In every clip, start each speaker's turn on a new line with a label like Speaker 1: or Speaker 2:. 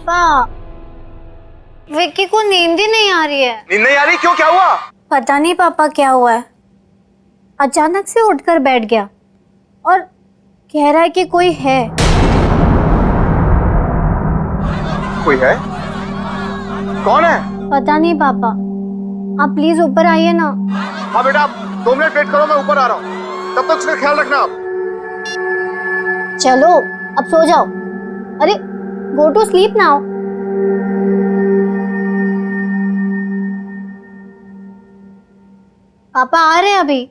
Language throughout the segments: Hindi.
Speaker 1: पापा, विक्की को नींद ही नहीं आ रही है।
Speaker 2: नींद नहीं आ रही? क्यों, क्या हुआ?
Speaker 1: पता नहीं पापा क्या हुआ है, अचानक से उठकर बैठ गया और कह रहा है कि कोई है।
Speaker 2: कोई है? कौन है?
Speaker 1: पता नहीं पापा, आप प्लीज ऊपर आइए ना।
Speaker 2: हाँ बेटा, आप 2 मिनट वेट करो, मैं ऊपर आ रहा हूँ, तब तक उसका ख्याल रखना आप।
Speaker 1: चलो अब सो जाओ। अरे गो टू स्लीप नाउ। पापा आ रहे हैं अभी।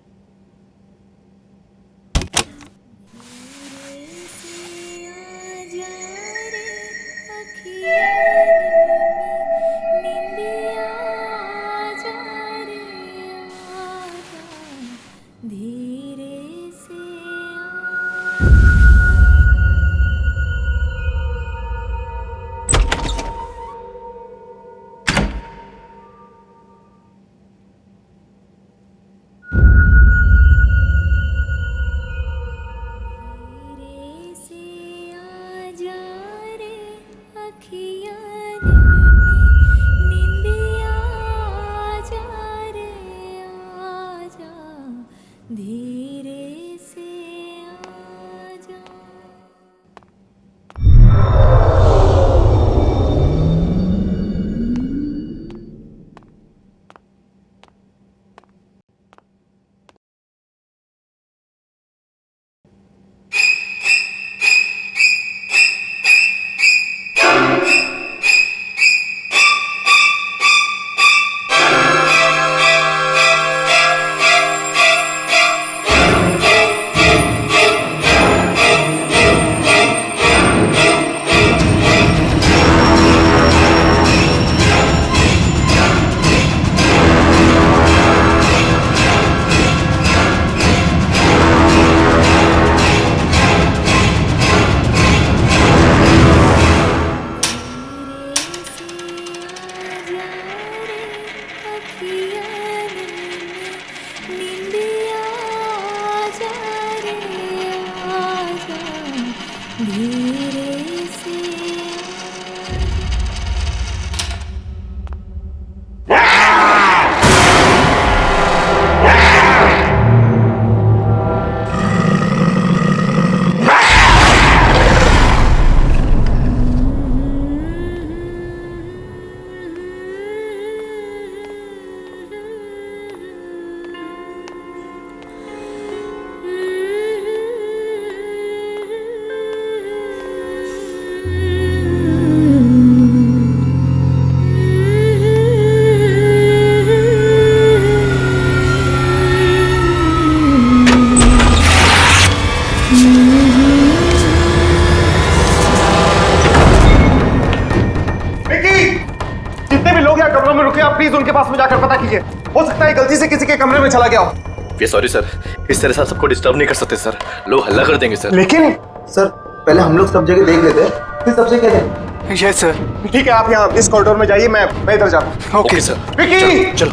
Speaker 2: प्लीज उनके पास में जाकर पता कीजिए, हो सकता है गलती से किसी के कमरे में चला गया हो।
Speaker 3: वी सॉरी सर, इस तरह से सबको डिस्टर्ब नहीं कर सकते सर, लोग हल्ला कर देंगे सर।
Speaker 2: लेकिन
Speaker 4: सर पहले हम लोग सब जगह देख लेते हैं, फिर सबसे कह दें।
Speaker 2: Yes sir. ठीक है, आप यहाँ इस कॉरिडोर में जाइए, मैं इधर जाता हूँ।
Speaker 3: Okay sir.
Speaker 2: विक्की,
Speaker 3: चलो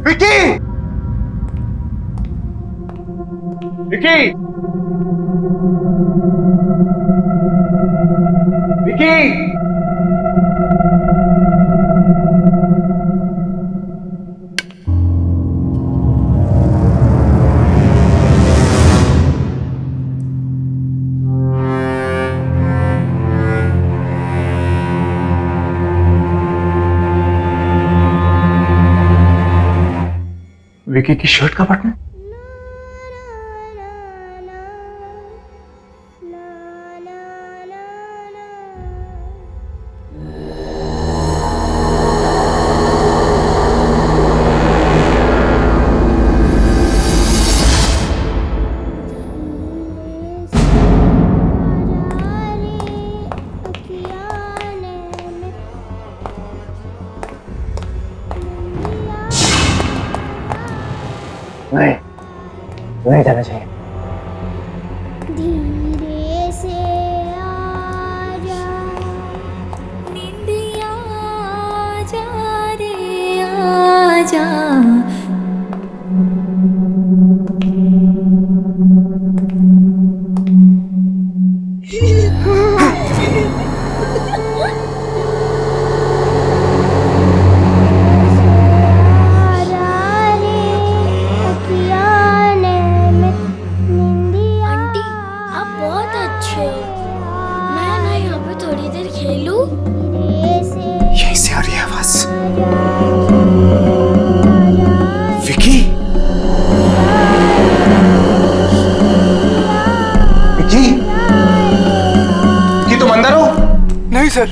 Speaker 2: विक्की, विक्की, विक्की, विक्की की शर्ट का बटन। नहीं जाना चाहिए।
Speaker 5: धीरे से आजा, निंदिया आजा रे आजा।
Speaker 6: नहीं सर,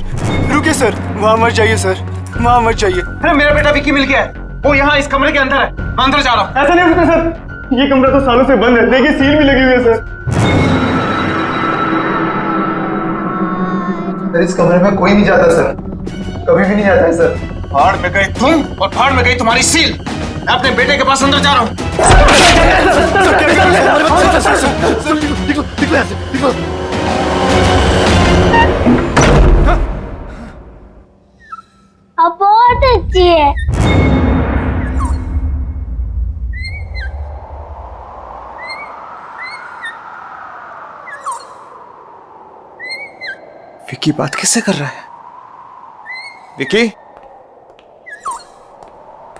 Speaker 6: रुकिए सर, वहाँ मत जाइए सर, वहाँ मत जाइए।
Speaker 2: अरे मेरा बेटा विक्की मिल गया है, वो यहाँ इस कमरे के अंदर है, मैं अंदर जा रहा हूँ।
Speaker 6: ऐसा नहीं हो सकता सर, ये कमरा तो सालों से बंद है, देखिए सील भी लगी हुई है सर।
Speaker 4: सर इस कमरे में कोई नहीं जाता सर, कभी भी नहीं आता है सर।
Speaker 2: फाड़ में गए तुम और फाड़ में गई तुम्हारी सील। मैं अपने बेटे के पास अंदर जा रहा हूँ।
Speaker 5: अब बहुत अच्छी है।
Speaker 2: विक्की बात किससे कर रहा है? विक्की,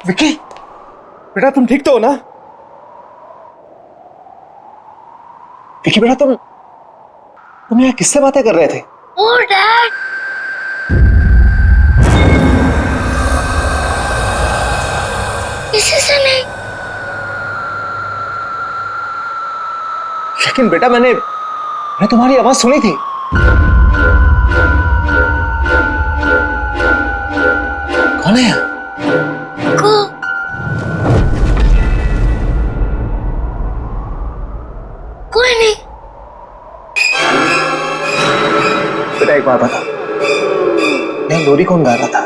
Speaker 2: विक्की, बेटा तुम ठीक तो हो ना? विक्की बेटा तुम यहाँ किससे बातें कर रहे थे?
Speaker 5: ओ डैड, किसी से नहीं।
Speaker 2: लेकिन बेटा मैंने तुम्हारी आवाज सुनी थी। कौन है?
Speaker 5: को कोई नहीं।
Speaker 2: बेटा एक बात बता, मैं लोरी कौन गा रहा था?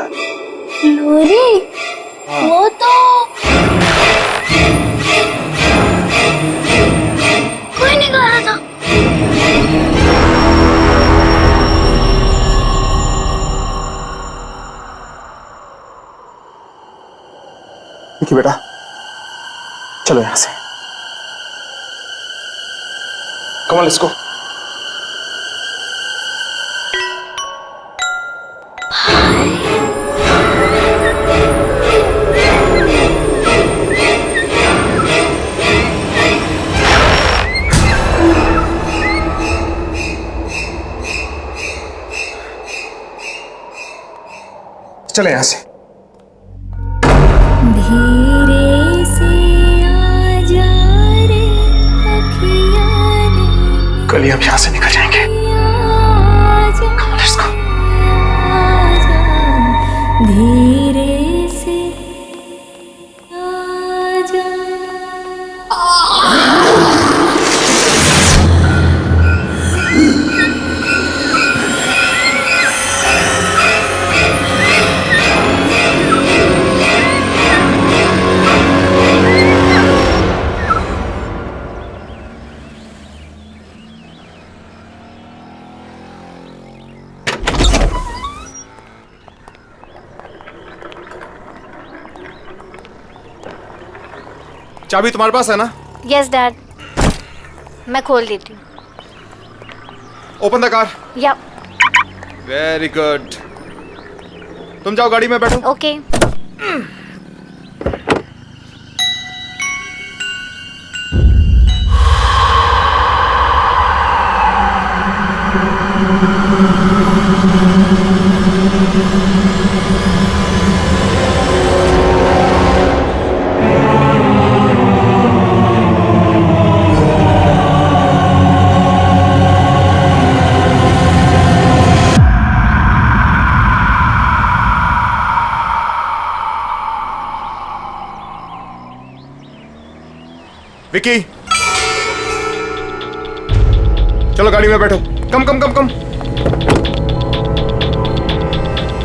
Speaker 5: लोरी, वो तो कोई नहीं गा रहा था।
Speaker 2: विक्की बेटा चलो यहां से, कम ऑन लेट्स गो। चले यहां से।
Speaker 5: धीरे से आजा रे अखियाँ ने,
Speaker 2: कल ही हम यहां से निकल जाएंगे।
Speaker 5: आजा,
Speaker 2: लेट्स गो।
Speaker 5: आजा, धीरे से आजा।
Speaker 2: चाबी तुम्हारे पास है ना?
Speaker 1: यस डैड, मैं खोल देती हूँ।
Speaker 2: Open the car.
Speaker 1: या
Speaker 2: वेरी गुड। तुम जाओ गाड़ी में बैठो।
Speaker 1: ओके।
Speaker 2: विक्की चलो गाड़ी में बैठो। Come come come come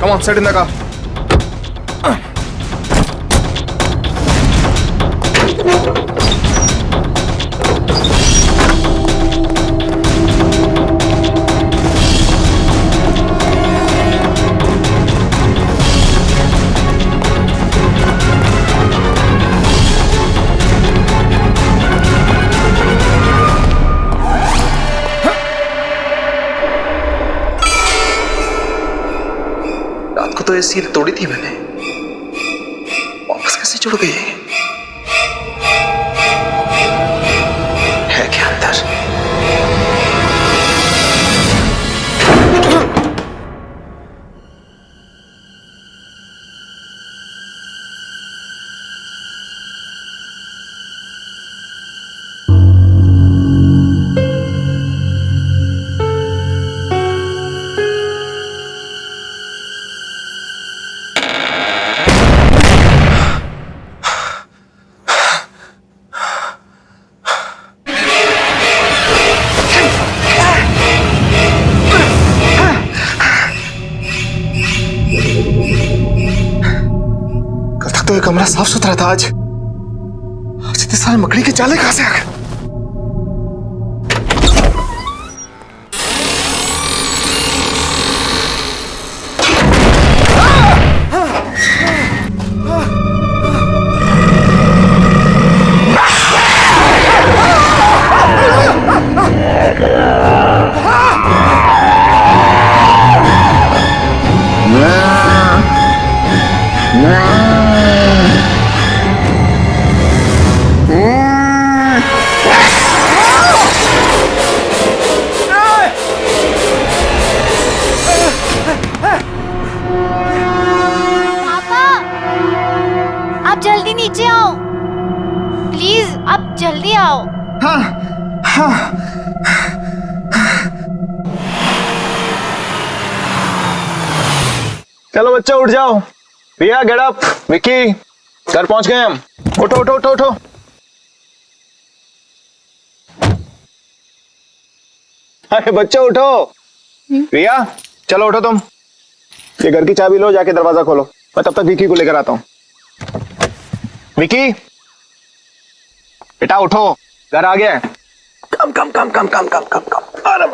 Speaker 2: come on, set in the car.
Speaker 4: तो ये सील तोड़ी थी मैंने, वापस कैसे जुड़ गई है क्या अंदर?
Speaker 2: तो ये कमरा साफ सुथरा था। आज इतने सारे मकड़ी के जाले कहां से आ गए?
Speaker 1: आप जल्दी नीचे आओ, प्लीज आप जल्दी आओ।
Speaker 2: हाँ हाँ।
Speaker 6: चलो बच्चा उठ जाओ। रिया गेट अप। विक्की घर पहुंच गए हम। उठो उठो उठो उठो। अरे बच्चा उठो। रिया चलो उठो तुम। ये घर की चाबी लो, जाके दरवाजा खोलो। मैं तब तक विक्की को लेकर आता हूं। विक्की बेटा उठो, घर आ गया है। कम come come come come come come कम। अरे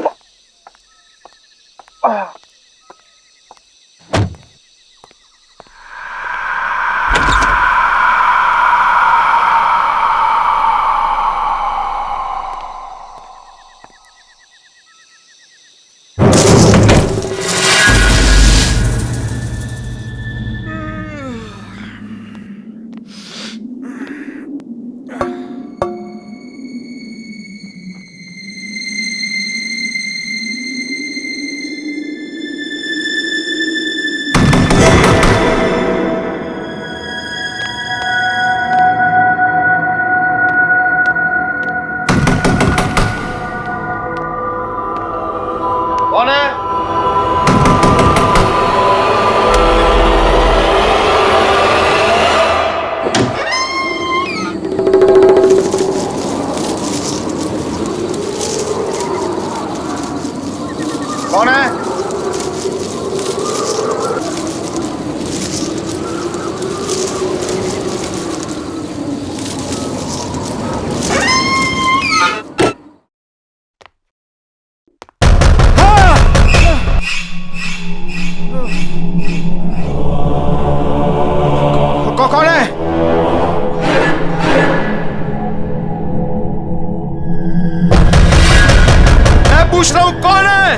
Speaker 6: कौन है? कौन है? कौन है? मैं पूछ रहा हूं कौन है?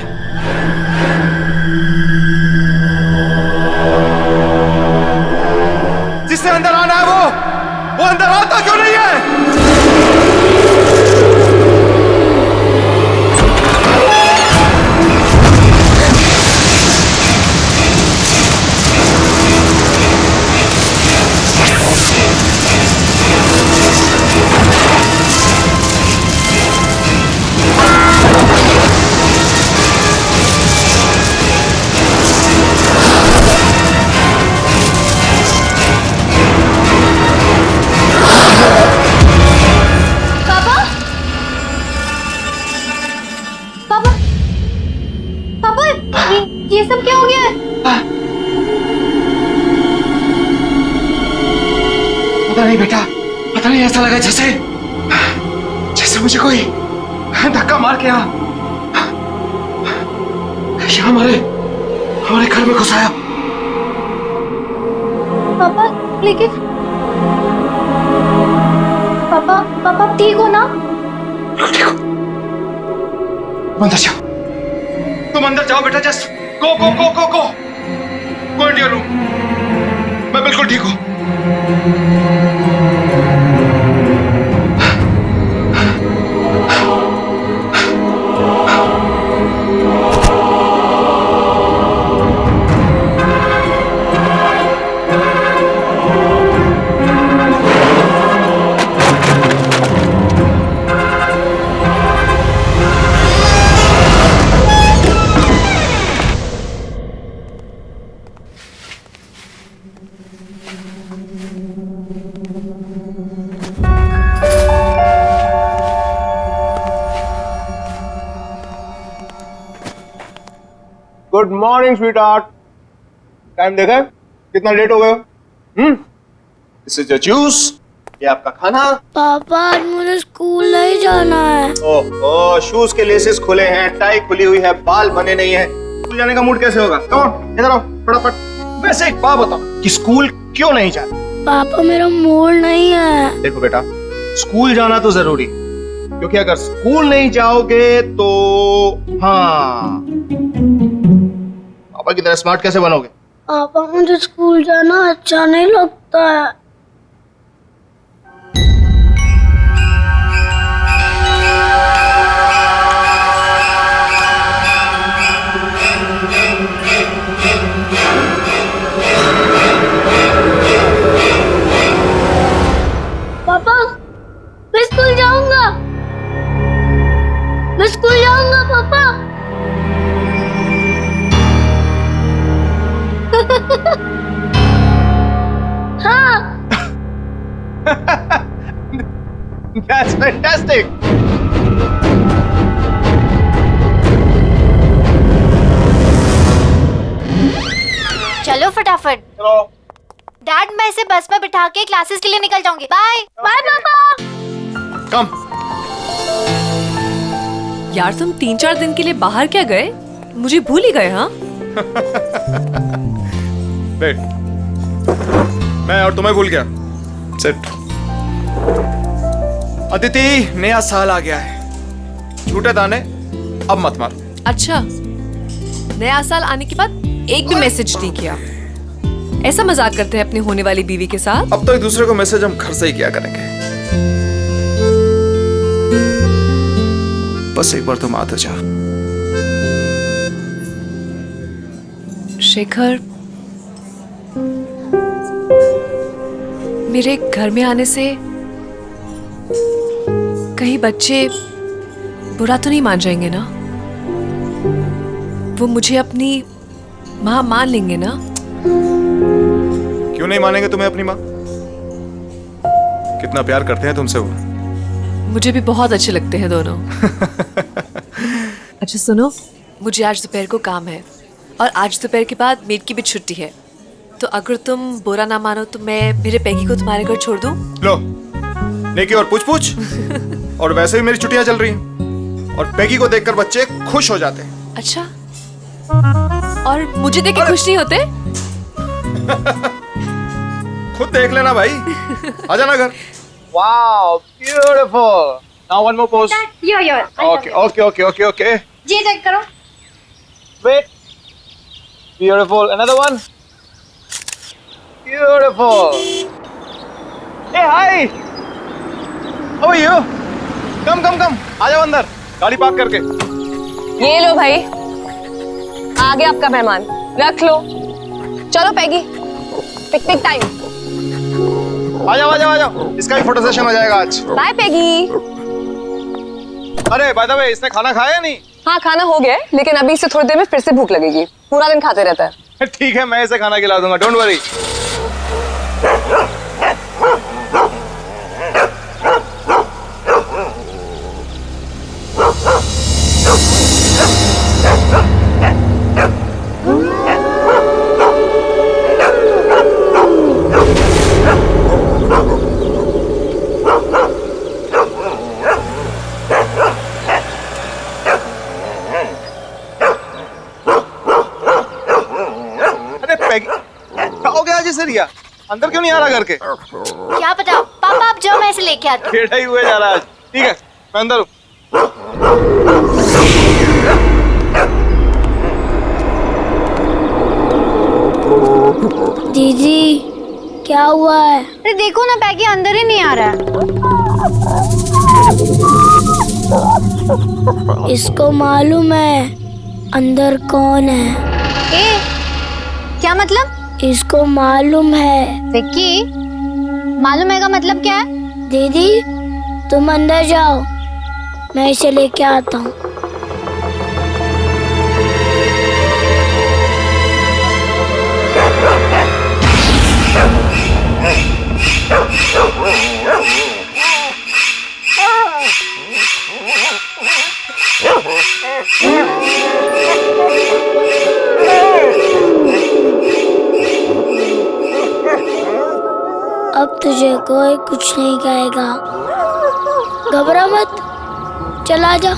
Speaker 6: जिससे अंदर आना है वो अंदर आता क्यों नहीं है?
Speaker 1: ये सब क्या हो गया है?
Speaker 2: पता नहीं बेटा, पता नहीं, ऐसा लगा जैसे जैसे मुझे कोई धक्का मार के यहाँ हमारे घर में घुसाया।
Speaker 1: पापा लेकिन पापा ठीक हो ना?
Speaker 2: ठीक हो। अंदर जाओ, तुम अंदर जाओ बेटा। Just go go go go go go in your room. मैं बिल्कुल ठीक हूं।
Speaker 6: Good morning sweet heart. Time देखा है? कितना लेट हो गए? दिस इज योर जूस, ये आपका खाना।
Speaker 5: पापा आज मुझे स्कूल नहीं जाना है।
Speaker 6: ओह, शूज के लेसेस खुले हैं, टाई खुली हुई है, बाल बने नहीं है, स्कूल जाने का मूड कैसे होगा? कम ऑन, इधर आओ फटाफट। वैसे एक बात बताओ कि स्कूल क्यों नहीं जाना?
Speaker 5: पापा मेरा मूड नहीं है।
Speaker 6: देखो बेटा, स्कूल जाना तो जरूरी, क्योंकि अगर स्कूल नहीं जाओगे तो हाँ, पापा की तरह स्मार्ट कैसे बनोगे?
Speaker 5: पापा मुझे स्कूल जाना अच्छा नहीं लगता है। पापा मैं स्कूल जाऊंगा, मैं स्कूल जाऊंगा पापा। हाँ
Speaker 6: That's fantastic.
Speaker 1: चलो फटाफट।
Speaker 6: चलो।
Speaker 1: डैड मैं इसे बस में बिठा के क्लासेस के लिए निकल जाऊंगी। बाय
Speaker 5: बाय पापा।
Speaker 6: कम।
Speaker 7: यार तुम 3-4 दिन के लिए बाहर क्या गए? मुझे भूल ही गए। हाँ
Speaker 2: बैठ। मैं और तुम्हें भूल गया। सिट। अदिति, नया साल आ गया है, झूठे दाने अब मत मार।
Speaker 7: अच्छा, नया साल आने के बाद एक भी मैसेज नहीं किया। ऐसा मजाक करते हैं अपनी होने वाली बीवी के साथ?
Speaker 2: अब तो एक दूसरे को मैसेज हम घर से ही किया करेंगे। बस एक बार तुम आ तो जाओ।
Speaker 7: शेखर, मेरे घर में आने से कहीं बच्चे बुरा तो नहीं मान जाएंगे ना? वो मुझे अपनी माँ मान लेंगे ना?
Speaker 2: क्यों नहीं मानेंगे तुम्हें अपनी माँ? कितना प्यार करते हैं तुमसे वो।
Speaker 7: मुझे भी बहुत अच्छे लगते हैं दोनों। अच्छा सुनो, मुझे आज दोपहर को काम है और आज दोपहर के बाद मेड की भी छुट्टी है, तो अगर तुम बुरा ना मानो तो मैं मेरे पैगी को तुम्हारे घर छोड़ दूं?
Speaker 2: लो, नेकी और पूछ और वैसे भी मेरी छुट्टियां चल रही हैं और पैगी को देखकर बच्चे खुश हो जाते हैं।
Speaker 7: अच्छा, और मुझे देख के खुश नहीं होते?
Speaker 2: खुद देख लेना भाई। आ जाना घर।
Speaker 6: Wow, beautiful. Now one more pose.
Speaker 1: यो
Speaker 6: Okay.
Speaker 1: जी चेक करो।
Speaker 6: Wait. Beautiful. Another one. Beautiful. Hey, hi. How are you? Come. आ जाओ अंदर, गाड़ी पार्क करके।
Speaker 8: ये लो भाई, आ गया आपका मेहमान, रख लो। चलो पैगी, पिकनिक टाइम।
Speaker 6: आ जाओ, इसका भी फोटो सेशन हो जाएगा आज।
Speaker 8: बाय पैगी।
Speaker 6: अरे बाय द वे, इसने खाना खाया या नहीं?
Speaker 8: हाँ खाना हो गया है, लेकिन अभी इसे थोड़ी देर में फिर से भूख लगेगी, पूरा दिन खाते रहता है।
Speaker 6: ठीक है, मैं इसे खाना खिला दूंगा, डोंट वरी। खाओगे आज इसे रिया? अंदर क्यों नहीं आ रहा घर के?
Speaker 1: क्या पता, पापा आप जाओ, मैं इसे लेके आती हूँ।
Speaker 6: टेढ़ा ही हुए जा रहा है आज। ठीक है, मैं अंदर हूँ।
Speaker 5: दीदी क्या हुआ है?
Speaker 1: अरे देखो ना, पैगी अंदर ही नहीं आ रहा है।
Speaker 5: इसको मालूम है अंदर कौन है?
Speaker 1: ए, क्या मतलब?
Speaker 5: इसको मालूम है।
Speaker 1: विक्की, मालूम है का मतलब क्या है?
Speaker 5: दीदी तुम अंदर जाओ, मैं इसे लेके आता हूँ। अब तुझे कोई कुछ नहीं कहेगा। घबरा मत, चला जा।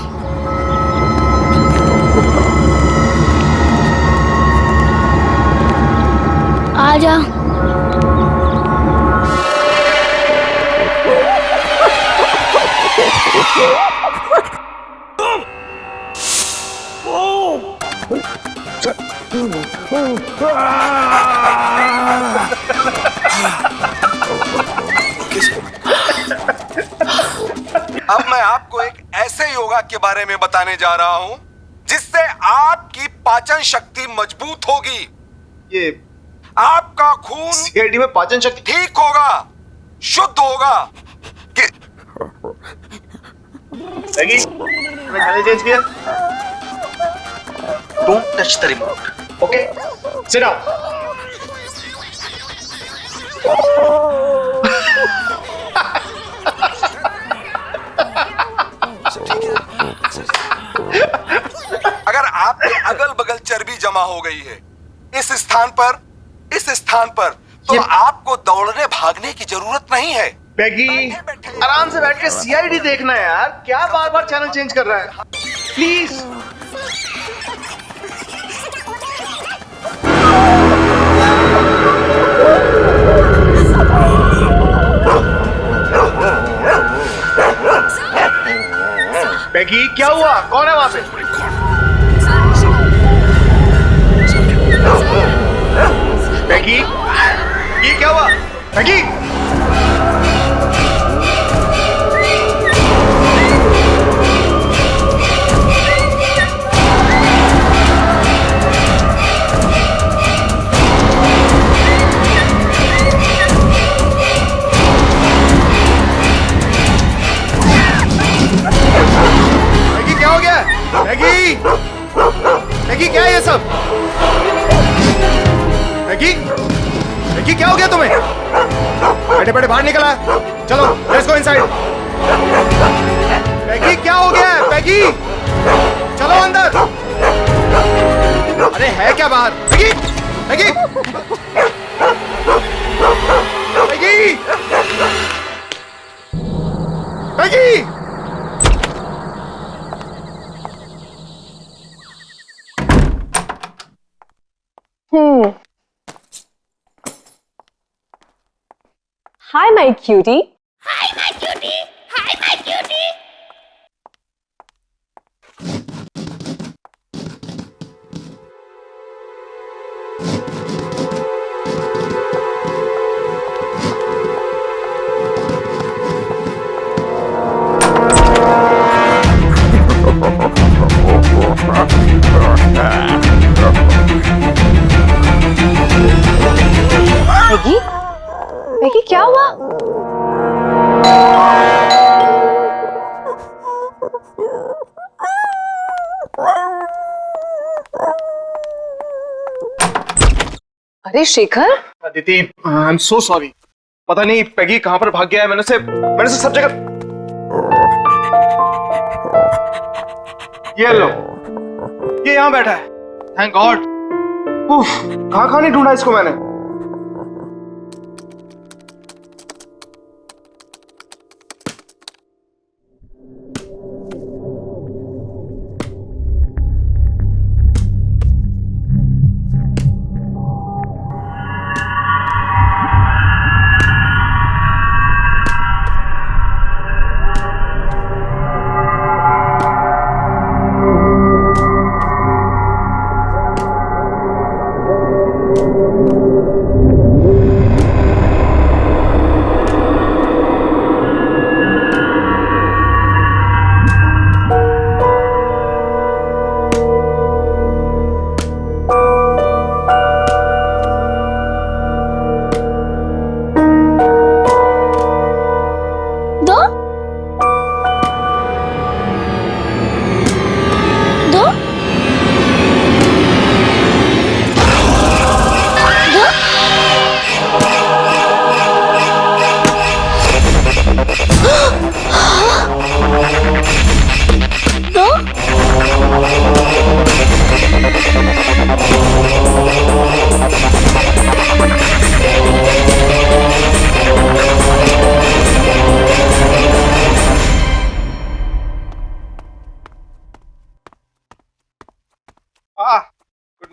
Speaker 5: आजा।
Speaker 9: अब मैं आपको एक ऐसे योगा के बारे में बताने जा रहा हूं जिससे आपकी पाचन शक्ति मजबूत होगी।
Speaker 6: ये
Speaker 9: आपका खून
Speaker 6: सीआईडी में पाचन शक्ति
Speaker 9: ठीक होगा, शुद्ध होगा।
Speaker 6: मैगी, मैं चैनल चेंज किया।
Speaker 4: Don't touch the remote.
Speaker 6: Okay, sit down.
Speaker 9: अगर आपके अगल बगल चर्बी जमा हो गई है इस स्थान पर तो आपको दौड़ने भागने की जरूरत नहीं है।
Speaker 6: मैगी, आराम से बैठ के सीआईडी देखना है यार, क्या बार बार चैनल चेंज कर रहा है? प्लीज। मैगी, क्या हुआ? कौन है वहां पे? मैगी, ये क्या हुआ? मैगी, मैगी, मैगी क्या है ये सब? मैगी, मैगी क्या हो गया तुम्हें? बैठे बैठे बाहर निकला, चलो लेट्स गो इनसाइड। मैगी क्या हो गया है? मैगी चलो अंदर। अरे है क्या बाहर? Maggi, Maggi, Maggi, Maggi.
Speaker 8: Hi, my cutie. Maggi, Maggi क्या हुआ? अरे Shekhar,
Speaker 6: Aditi, I am so sorry. पता नहीं पैगी कहां पर भाग गया है। मैंने से सब जगह। ये लो, ये यहां बैठा है। Thank God. कहां नहीं ढूंढा इसको मैंने।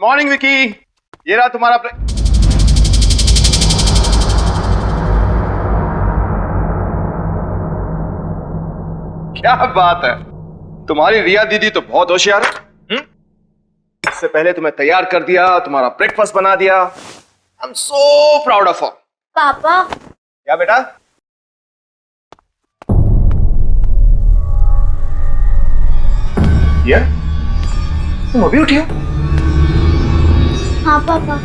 Speaker 6: मॉर्निंग विकी, ये रहा तुम्हारा क्या बात है, तुम्हारी रिया दीदी तो बहुत होशियार है। इससे पहले तुम्हें तैयार कर दिया, तुम्हारा ब्रेकफास्ट बना दिया। I am so proud of her.
Speaker 1: पापा,
Speaker 6: क्या बेटा? रिया, तुम अभी उठी हो?
Speaker 1: हाँ पापा।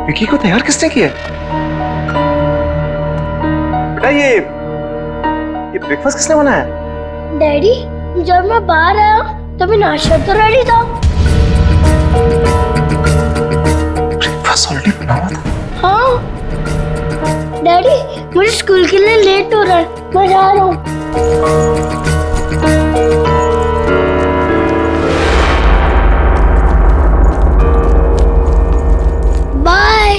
Speaker 6: विकी को तैयार किसने किया? बेटा ये ब्रेकफास्ट किसने बनाया?
Speaker 5: डैडी, जब मैं बाहर आया तभी नाश्ता तो रेडी था।
Speaker 6: ब्रेकफास्ट ऑलरेडी बना हुआ था।
Speaker 5: हाँ डैडी, मुझे स्कूल के लिए लेट हो रहा है, मैं जा रहा हूँ। बाय।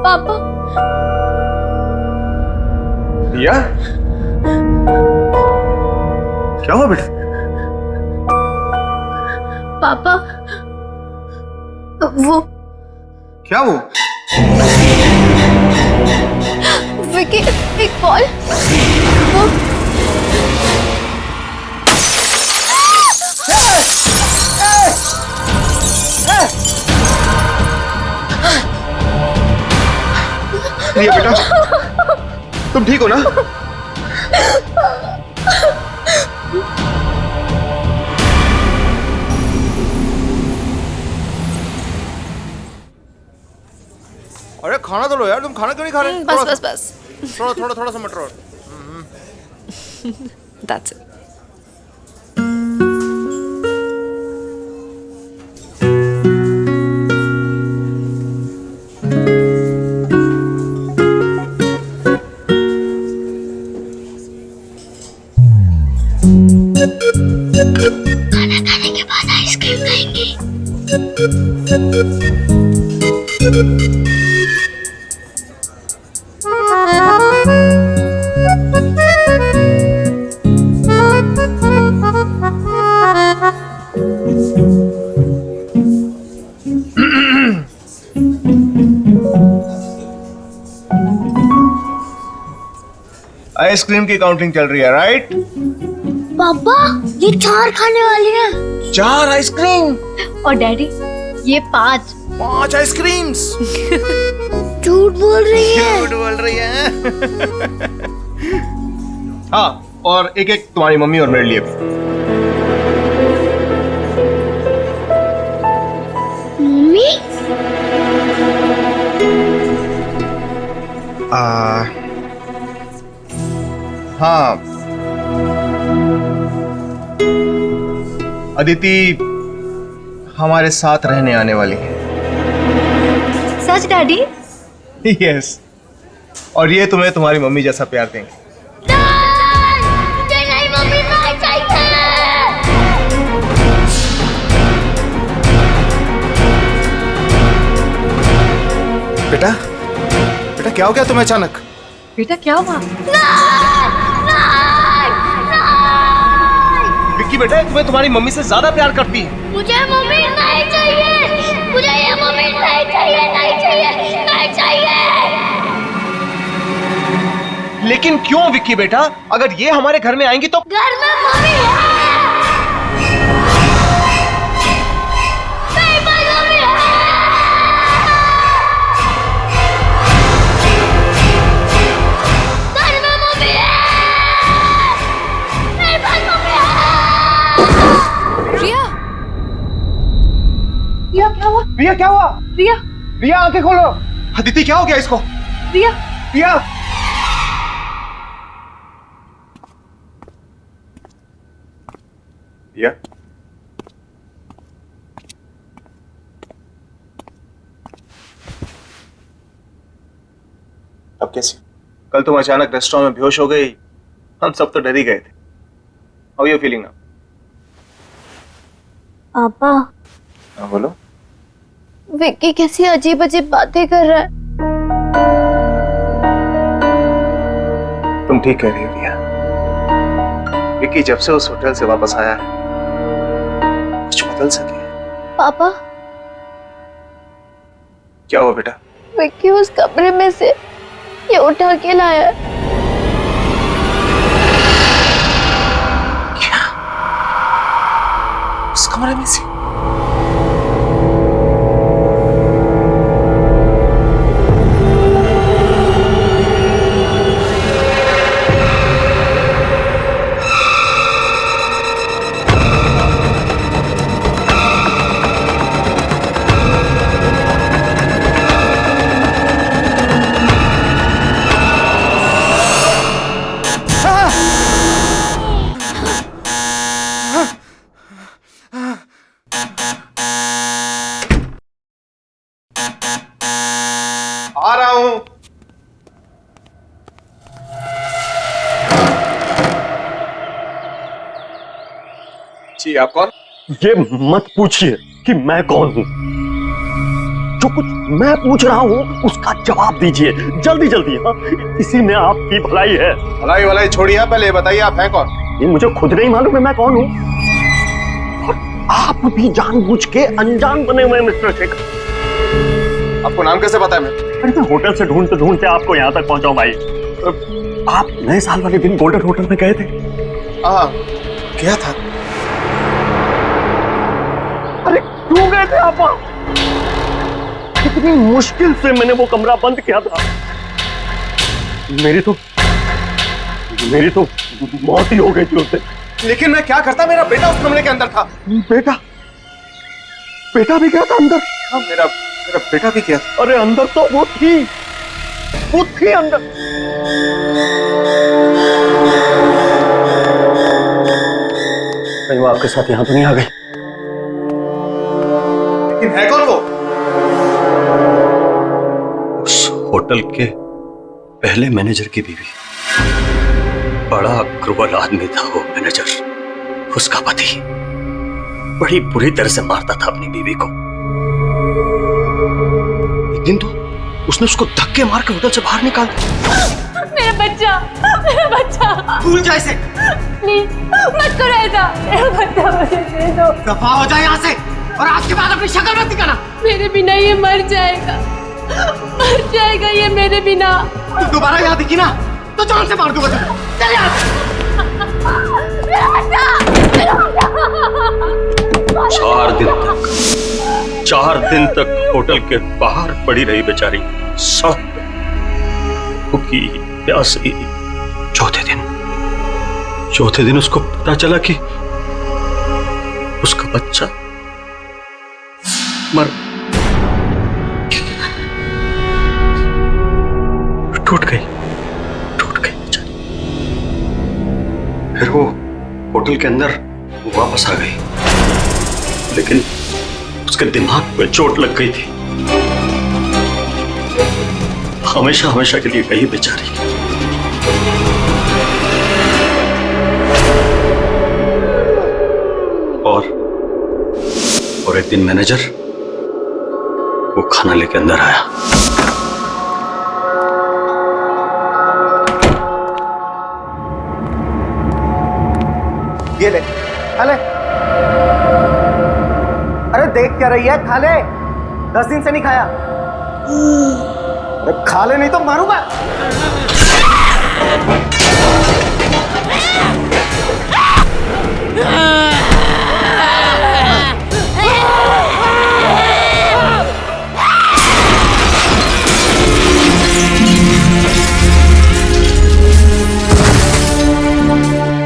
Speaker 5: पापा।
Speaker 6: रिया, क्या हुआ बेटा?
Speaker 1: पापा, वो
Speaker 6: क्या वो?
Speaker 1: विकी, एक बॉल। वो
Speaker 6: रिया बेटा, तुम ठीक हो ना? अरे खाना तो लो यार, तुम खाना क्यों नहीं खा रहे?
Speaker 7: बस बस बस,
Speaker 6: थोड़ा सा मटर और।
Speaker 7: That's it.
Speaker 5: खाना खाने के बाद आइसक्रीम खाएंगे।
Speaker 6: आइसक्रीम की काउंटिंग चल रही है, राइट?
Speaker 5: पापा, ये 4 खाने वाले हैं।
Speaker 6: 4 आइसक्रीम
Speaker 1: और डैडी, ये 5।
Speaker 6: 5 आइसक्रीम्स।
Speaker 5: झूठ बोल रही है।
Speaker 6: झूठ बोल रही है। हाँ, और एक एक तुम्हारी मम्मी और मेरे लिए भी।
Speaker 5: मम्मी?
Speaker 6: हाँ, अदिति हमारे साथ रहने आने वाली है।
Speaker 1: सच डैडी?
Speaker 6: यस, और ये तुम्हें तुम्हारी मम्मी जैसा प्यार देंगे।
Speaker 5: मुझे नहीं मम्मी, नहीं चाहिए।
Speaker 6: बेटा, बेटा क्या हो गया तुम्हें अचानक?
Speaker 7: बेटा क्या हुआ?
Speaker 6: विक्की बेटा, तुम्हें तुम्हारी मम्मी से ज्यादा प्यार करती है।
Speaker 5: मुझे मम्मी नहीं चाहिए, मुझे ये मम्मी नहीं चाहिए, नहीं चाहिए, नहीं चाहिए।
Speaker 6: लेकिन क्यों विक्की बेटा? अगर ये हमारे घर में आएंगी तो
Speaker 5: घर में मम्मी है। मेरे पास मम्मी है। घर में मम्मी है। मेरे पास मम्मी है।
Speaker 7: रिया,
Speaker 1: रिया क्या हुआ?
Speaker 6: रिया क्या हुआ?
Speaker 1: रिया,
Speaker 6: रिया आंखें खोलो। अदिति क्या हो गया इसको?
Speaker 1: रिया,
Speaker 6: रिया, रिया, अब कैसी? कल तुम अचानक रेस्टोरेंट में बेहोश हो गई, हम सब तो डर ही गए थे। How are you feeling now?
Speaker 1: पापा,
Speaker 6: हाँ बोलो।
Speaker 1: विक्की कैसी अजीब अजीब बातें कर रहा है।
Speaker 6: तुम ठीक कह रही हो रिया। विक्की जब से उस होटल से वापस आया है कुछ बदल सके।
Speaker 1: पापा,
Speaker 6: क्या हुआ बेटा?
Speaker 1: विक्की उस कमरे में से ये उठा के लाया है।
Speaker 6: क्या? उस कमरे में से? आ रहा हूं। जी आप कौन?
Speaker 3: ये मत पूछिए कि मैं कौन हूं। जो कुछ मैं पूछ रहा हूं उसका जवाब दीजिए जल्दी जल्दी। हाँ, इसी में आपकी भलाई है।
Speaker 6: भलाई भलाई छोड़िए, पहले बताइए आप हैं कौन?
Speaker 3: ये मुझे खुद नहीं मालूम है मैं कौन हूं। और आप भी जानबूझ के अनजान बने हुए हैं मिस्टर शेखर।
Speaker 6: आपको नाम कैसे पता है?
Speaker 3: अरे मैं होटल से ढूंढते ढूंढते आपको यहाँ तक पहुंचा भाई। आप नए साल वाले दिन गोल्डन होटल में गए थे?
Speaker 6: हाँ गया था।
Speaker 3: अरे क्यों गए थे आप वहां? कितनी मुश्किल से मैंने वो कमरा बंद किया था। मेरी तो मौत ही हो गई थी उससे।
Speaker 6: लेकिन मैं क्या करता, मेरा बेटा उस कमरे के अंदर था।
Speaker 3: बेटा भी गया था अंदर?
Speaker 6: हाँ मेरा बेटा भी गया था।
Speaker 3: अरे अंदर तो वो थी अंदर। कहीं वो आपके साथ यहां तो नहीं आ गई?
Speaker 6: लेकिन है कौन वो?
Speaker 3: उस होटल के पहले मैनेजर की बीवी। बड़ा क्रूर आदमी था वो मैनेजर। उसका पति बड़ी बुरी तरह से मारता था अपनी बीवी को। एक दिन तो उसने उसको धक्के मार के होटल से बाहर निकाल दिया।
Speaker 8: मेरा बच्चा
Speaker 10: भूल जा इसे।
Speaker 8: प्लीज मत करो ऐसा। मेरा बच्चा मुझे दे दो।
Speaker 10: दफा हो जाए यहाँ से और आज के बाद अपनी शक्ल मत दिखाना।
Speaker 8: मेरे बिना ये मर जाएगा ये मेरे बिना।
Speaker 10: तू दोबारा यहाँ दिखी ना तो जान से मार दूंगा तुझे। चल यहाँ से।
Speaker 3: 4 दिन तक होटल के बाहर पड़ी रही बेचारी सड़क पे, भूखी प्यासी। चौथे दिन उसको पता चला कि उसका बच्चा मर टूट गई बेचारी। फिर वो होटल के अंदर वापस आ गई, लेकिन उसके दिमाग पे चोट लग गई थी। हमेशा के लिए गई बेचारी। और एक दिन मैनेजर वो खाना लेके अंदर आया।
Speaker 10: ये ले, खा ले। अरे देख क्या रही है, खा ले। 10 दिन से नहीं खाया। अरे खा ले नहीं तो मारूंगा।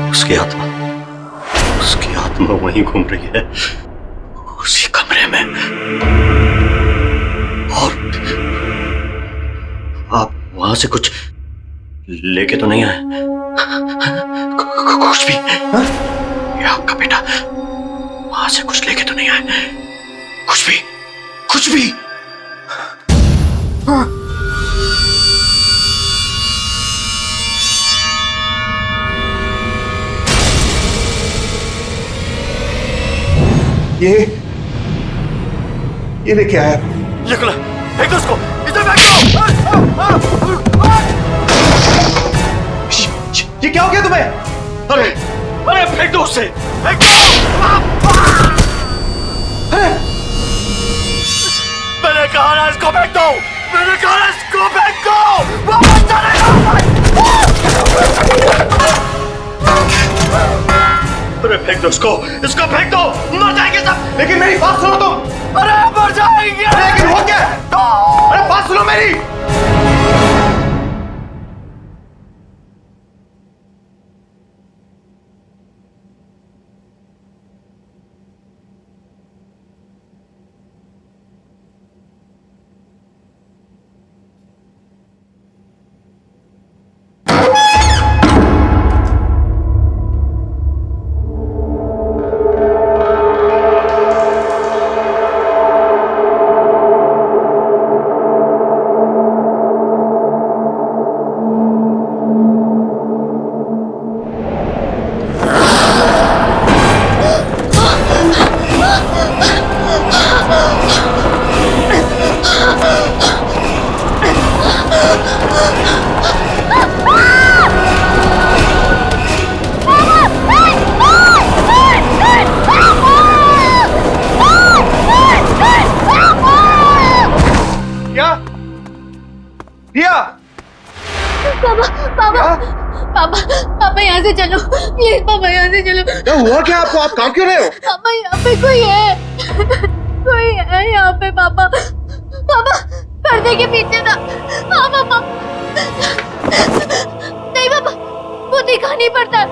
Speaker 3: उसकी आत्मा वहीं घूम रही है, उसी कमरे में। और आप वहां से कुछ लेके तो नहीं आए? कुछ भी? ये आपका बेटा वहां से कुछ लेके तो नहीं आए? कुछ भी?
Speaker 2: ये लेके आया।
Speaker 3: ये खुला, फेंक दो उसको, इसे फेंक दो।
Speaker 2: ये क्या हो गया तुम्हें?
Speaker 3: अरे अरे फेंक दो उसे, फेंक दो। मैंने कहा ना इसको फेंक दो, मैंने कहा ना इसको फेंक दो। वापस चले जाओ। अरे फेंक दो इसको फेंक दो, मर जाएंगे सब।
Speaker 2: लेकिन मेरी बात सुनो तुम।
Speaker 3: अरे मर जाएंगे।
Speaker 2: लेकिन हो क्या? अरे बात सुनो मेरी।
Speaker 1: पापा यहाँ से चलो प्लीज, पापा यहाँ से चलो।
Speaker 2: क्या हुआ क्या आपको? आप काम क्यों रहे हो?
Speaker 1: पापा यहाँ पे कोई है, कोई है यहाँ पे। पापा पर्दे के पीछे था। हाँ पापा। नहीं पापा, वो दिखा नहीं पड़ता,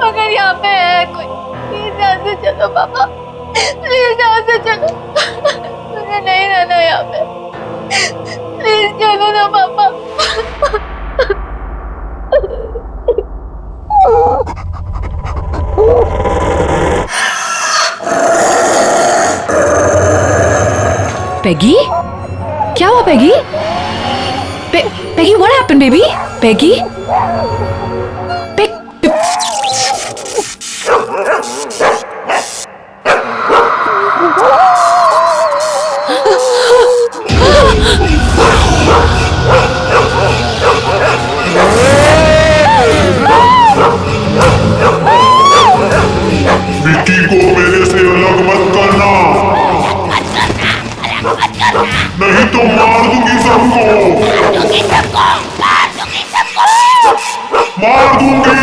Speaker 1: मगर यहाँ पे है कोई। प्लीज यहाँ से चलो पापा, प्लीज यहाँ से चलो, मुझे नहीं रहना यहाँ पे। प्लीज चलो ना पापा।
Speaker 7: पेगी, क्या हुआ Peggy? Peggy, what happened baby? Peggy,
Speaker 11: Vicky को मेरे से अलग मत करना, नहीं तो मार दूंगी सबको, मार दूंगी।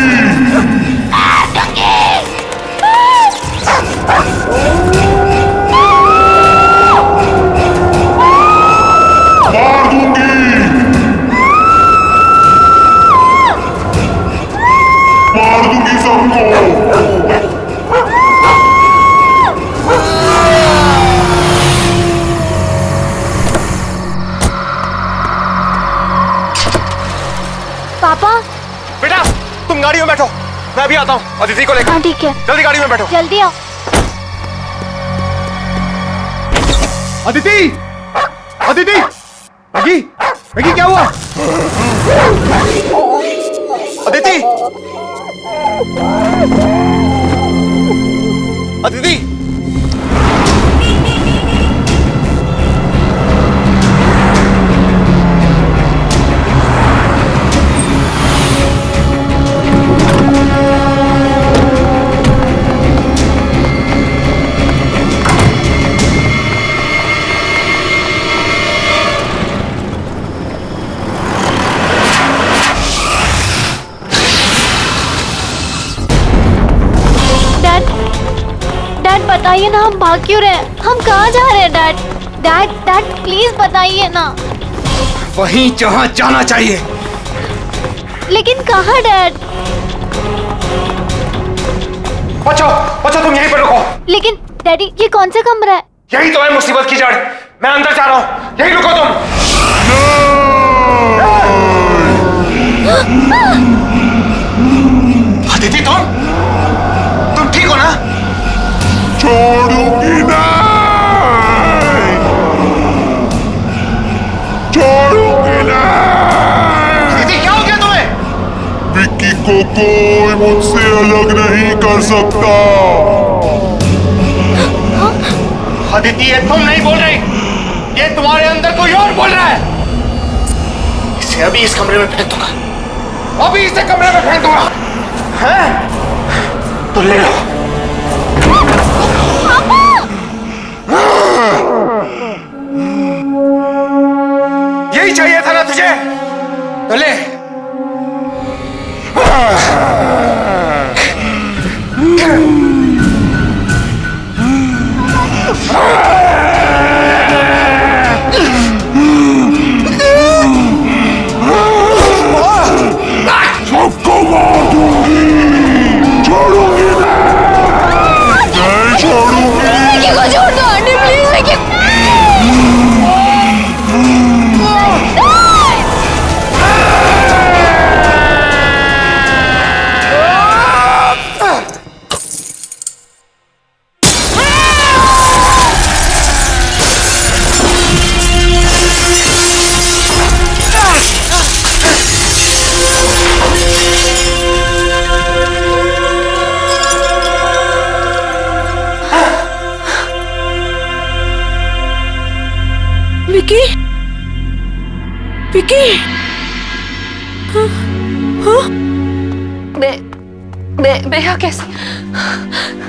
Speaker 1: पापा
Speaker 6: बेटा तुम गाड़ी में बैठो, मैं अभी आता हूँ अदिति को लेकर।
Speaker 1: हाँ ठीक है,
Speaker 6: जल्दी गाड़ी में बैठो।
Speaker 1: जल्दी आओ।
Speaker 2: अदिति, अदिति, मैगी, मैगी क्या हुआ? अदिति, अदिति,
Speaker 1: बताइए ना, हम भाग क्यों रहे हैं? हम कहाँ जा रहे हैं डैड? डैड प्लीज बताइए ना।
Speaker 6: वहीं जहाँ जाना चाहिए।
Speaker 1: लेकिन कहाँ डैड?
Speaker 6: बच्चों तुम यहीं पर रुको।
Speaker 1: लेकिन डैडी ये कौन सा कमरा है?
Speaker 6: यही तो है मुसीबत की जड़, मैं अंदर जा रहा हूँ, यहीं रुको तुम। अदिति तुम ठीक हो ना?
Speaker 11: छोड़ूंगी नहीं, छोड़ूंगी नहीं।
Speaker 6: अदिति क्या हो गया तुम्हें?
Speaker 11: विक्की को कोई मुझसे अलग नहीं कर सकता।
Speaker 2: अदिति, ये तुम नहीं बोल रही, ये तुम्हारे अंदर कोई और बोल रहा है। इसे अभी इस कमरे में फेंक दूंगा, अभी इसे कमरे में फेंक दूंगा। हैं? तो ले लो। यही चाहिए था ना तुझे? तो ले।
Speaker 11: सबको मार दूंगी, छोड़ूंगी नहीं छोड़ूंगी।
Speaker 1: विकी को छोड़ दो आंटी, प्लीज विकी।
Speaker 7: विकी, विकी, मैं यहाँ कैसे?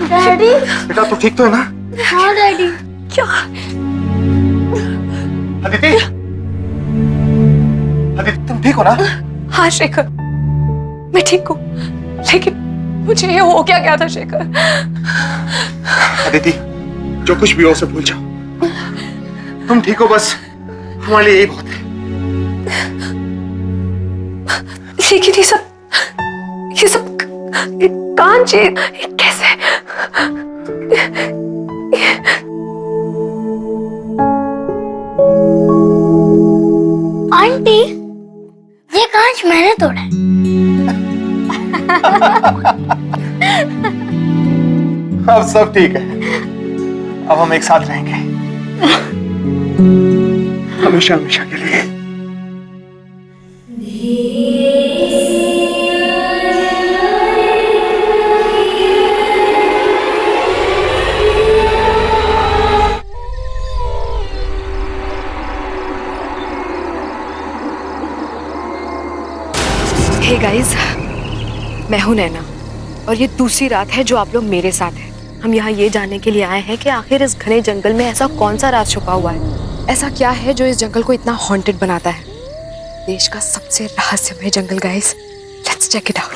Speaker 5: डैडी।
Speaker 2: बेटा तू ठीक तो है ना?
Speaker 5: हाँ डैडी।
Speaker 7: क्या?
Speaker 2: अदिति, अदिति तुम ठीक हो ना?
Speaker 7: हाँ शेखर, मैं ठीक हूँ, लेकिन मुझे ये हो क्या गया था शेखर?
Speaker 2: अदिति, जो कुछ भी हो उसे भूल जाओ, तुम ठीक हो, बस हमारे लिए यही बहुत है।
Speaker 7: लेकिन ये सब कांची कैसे?
Speaker 5: आंटी, ये कांच मैंने तोड़ा है।
Speaker 2: अब सब ठीक है, अब हम एक साथ रहेंगे हमेशा हमेशा के लिए।
Speaker 7: हे गाइस, मैं हूं नैना और ये दूसरी रात है जो आप लोग मेरे साथ हैं। हम यहाँ ये जानने के लिए आए हैं कि आखिर इस घने जंगल में ऐसा कौन सा राज छुपा हुआ है, ऐसा क्या है जो इस जंगल को इतना हॉन्टेड बनाता है। देश का सबसे रहस्यमय जंगल guys, let's check it out.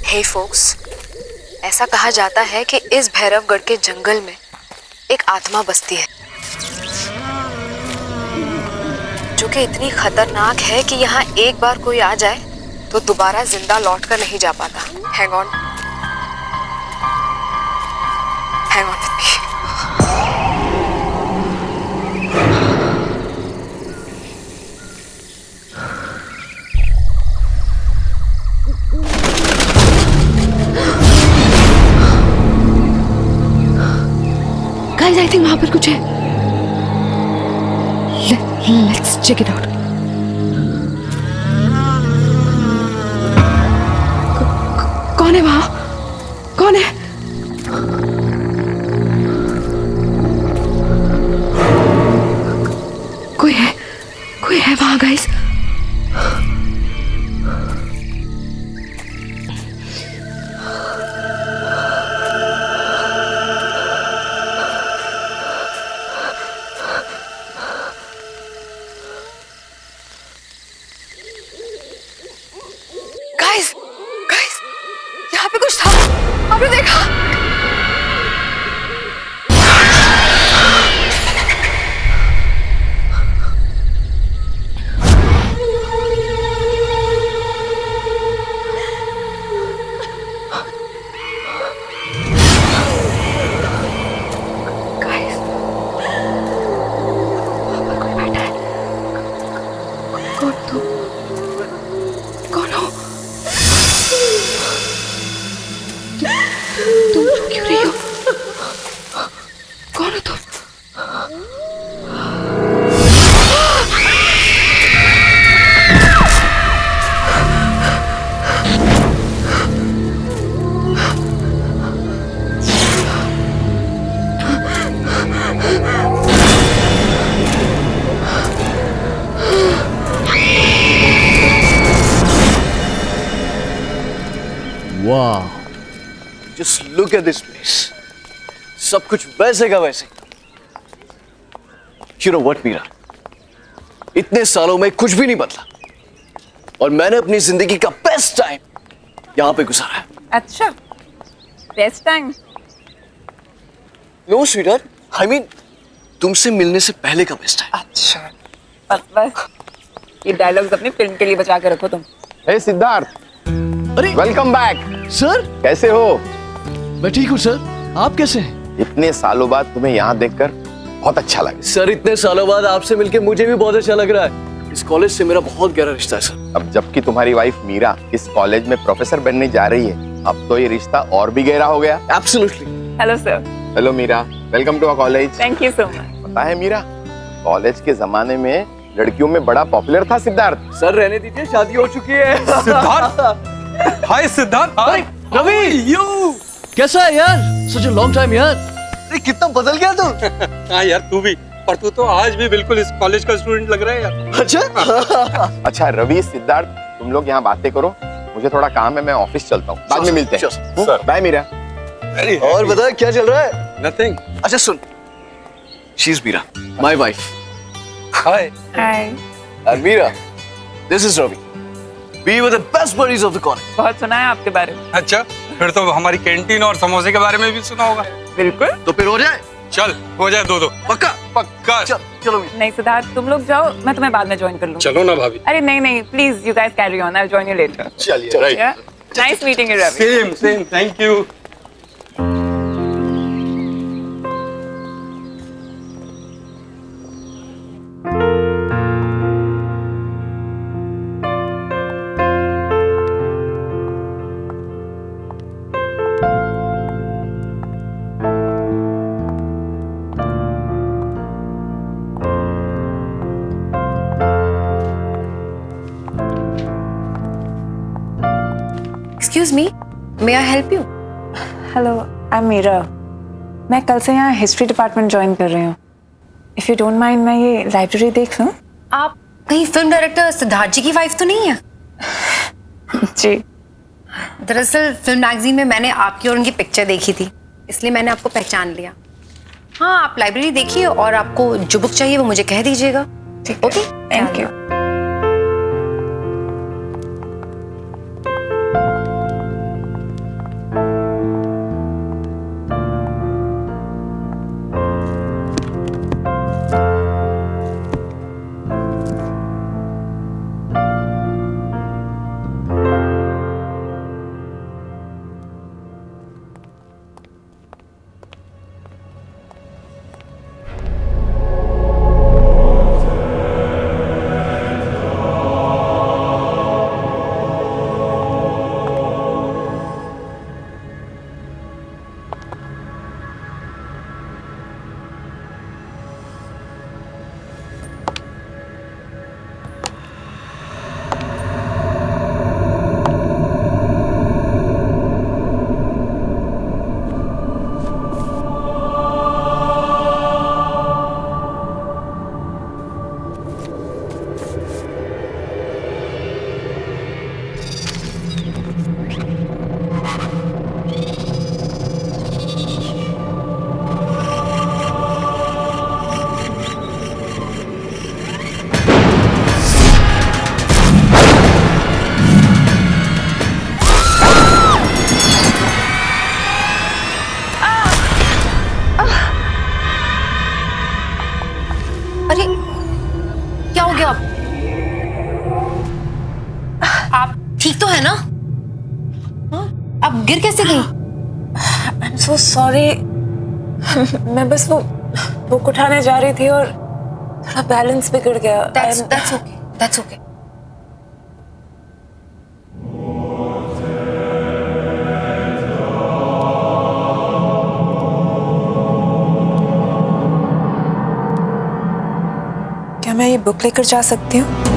Speaker 7: Hey folks, ऐसा कहा जाता है कि इस भैरवगढ़ के जंगल में एक आत्मा बसती है जो कि इतनी खतरनाक है कि यहाँ एक बार कोई आ जाए तो दोबारा जिंदा लौट कर नहीं जा पाता। Hang on with me. Guys, I think वहां पर कुछ है। Let's check it out. कौन है वहां? कौन है? कोई है वहां गाइस। गाइस, यहाँ पे कुछ था, आपने देखा?
Speaker 12: वाह, just look at this place. सब कुछ वैसे का वैसे। यू नो व्हाट मीरा, इतने सालों में कुछ भी नहीं बदला और मैंने अपनी जिंदगी का बेस्ट टाइम यहां पे गुजारा है।
Speaker 13: अच्छा, best time?
Speaker 12: No sweetheart, I mean तुमसे मिलने से पहले का बेस्ट टाइम।
Speaker 13: अच्छा, बस ये डायलॉग्स अपनी फिल्म के लिए बचा के रखो तुम।
Speaker 6: हे सिद्धार्थ,
Speaker 12: अरे
Speaker 6: वेलकम बैक।
Speaker 12: सर,
Speaker 6: कैसे हो?
Speaker 12: मैं ठीक हूँ सर, आप कैसे हैं?
Speaker 6: इतने सालों बाद तुम्हें यहाँ देखकर बहुत अच्छा लगा।
Speaker 12: सर, इतने सालों बाद आपसे मिलके मुझे भी बहुत अच्छा लग रहा है। इस कॉलेज से मेरा बहुत गहरा रिश्ता है सर।
Speaker 6: अब जबकि तुम्हारी वाइफ मीरा इस कॉलेज में प्रोफेसर बनने जा रही है, अब तो ये रिश्ता और भी गहरा हो गया।
Speaker 12: Absolutely.
Speaker 13: Hello sir.
Speaker 6: Hello Meera, welcome to our college.
Speaker 13: Thank you so much.
Speaker 6: पता है मीरा, कॉलेज के जमाने में लड़कियों में बड़ा पॉपुलर था सिद्धार्थ।
Speaker 12: सर रहने दीजिए, शादी हो चुकी है।
Speaker 14: सिद्धार्थ, हाय सिद्धार्थ।
Speaker 12: रवि, यू कैसा है यार? सच अ लॉन्ग टाइम यार। अरे कितना बदल गया तू।
Speaker 14: हाँ यार, तू भी, पर तू तो आज भी बिल्कुल इस कॉलेज का स्टूडेंट लग रहा है यार।
Speaker 12: अच्छा।
Speaker 6: अच्छा रवि, सिद्धार्थ, तुम लोग यहाँ बातें करो, मुझे थोड़ा काम है, मैं ऑफिस चलता हूँ, बाद में मिलते हैं। बाय मीरा।
Speaker 12: और बता क्या चल रहा है?
Speaker 14: नथिंग।
Speaker 12: अच्छा सुन, she is Meera, my wife.
Speaker 14: Hi.
Speaker 13: Hi.
Speaker 12: And Meera, this is Ravi. We were the best buddies of the college.
Speaker 13: बहुत सुना है आपके बारे में।
Speaker 14: अच्छा, फिर तो हमारी कैंटीन और समोसे के बारे में भी सुना होगा।
Speaker 13: बिल्कुल।
Speaker 12: तो फिर हो जाए?
Speaker 14: चल, हो जाए दो।
Speaker 12: पक्का?
Speaker 14: पक्का।
Speaker 12: चलो।
Speaker 13: नहीं सिद्धार्थ, तुम लोग जाओ, मैं तुम्हें बाद में ज्वाइन कर लूंगी।
Speaker 14: चलो ना भाभी।
Speaker 13: अरे नहीं, please you guys carry on, I will join you later.
Speaker 6: चलिए।
Speaker 14: Right.
Speaker 13: Nice meeting you Ravi.
Speaker 14: Same, thank you.
Speaker 7: Excuse me, may I help you?
Speaker 13: Hello, I am Meera. मैं कल से यहाँ हिस्ट्री डिपार्टमेंट ज्वाइन कर रही हूँ। इफ यू डोंट माइंड, मैं ये लाइब्रेरी देख लूँ?
Speaker 7: आप कहीं फिल्म डायरेक्टर सिद्धार्थ जी की वाइफ तो नहीं है?
Speaker 13: जी।
Speaker 7: दरअसल फिल्म मैगजीन में मैंने आपकी और उनकी पिक्चर देखी थी, इसलिए मैंने आपको पहचान लिया। हाँ, आप लाइब्रेरी देखिए और आपको जो बुक चाहिए वो मुझे कह दीजिएगा। Okay,
Speaker 13: thank you.
Speaker 7: आप ठीक तो है ना? आप गिर कैसे गई?
Speaker 13: I am so sorry. मैं बस वो बुक उठाने जा रही थी और थोड़ा बैलेंस बिगड़ गया।
Speaker 7: That's okay.
Speaker 13: क्या मैं ये बुक लेकर जा सकती हूँ?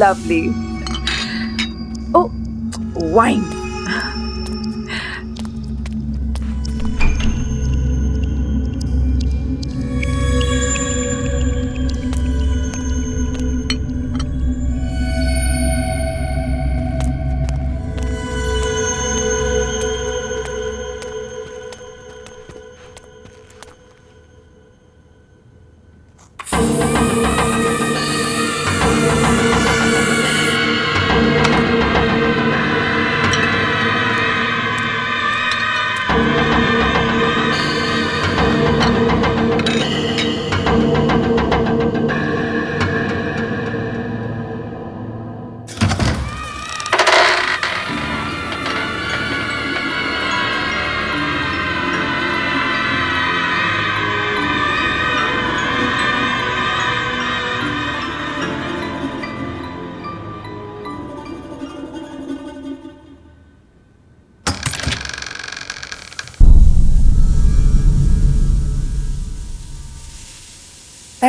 Speaker 13: Lovely. Oh, wine.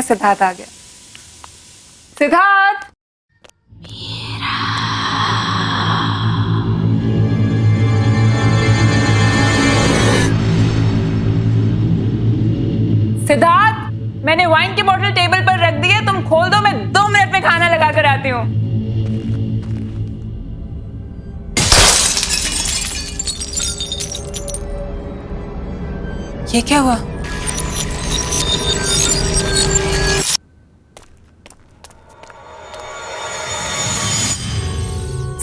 Speaker 13: सिद्धार्थ आ गया। सिद्धार्थ, सिद्धार्थ, मैंने वाइन की बोतल टेबल पर रख दी है, तुम खोल दो, मैं 2 मिनट में खाना लगा कर आती हूँ। ये क्या हुआ?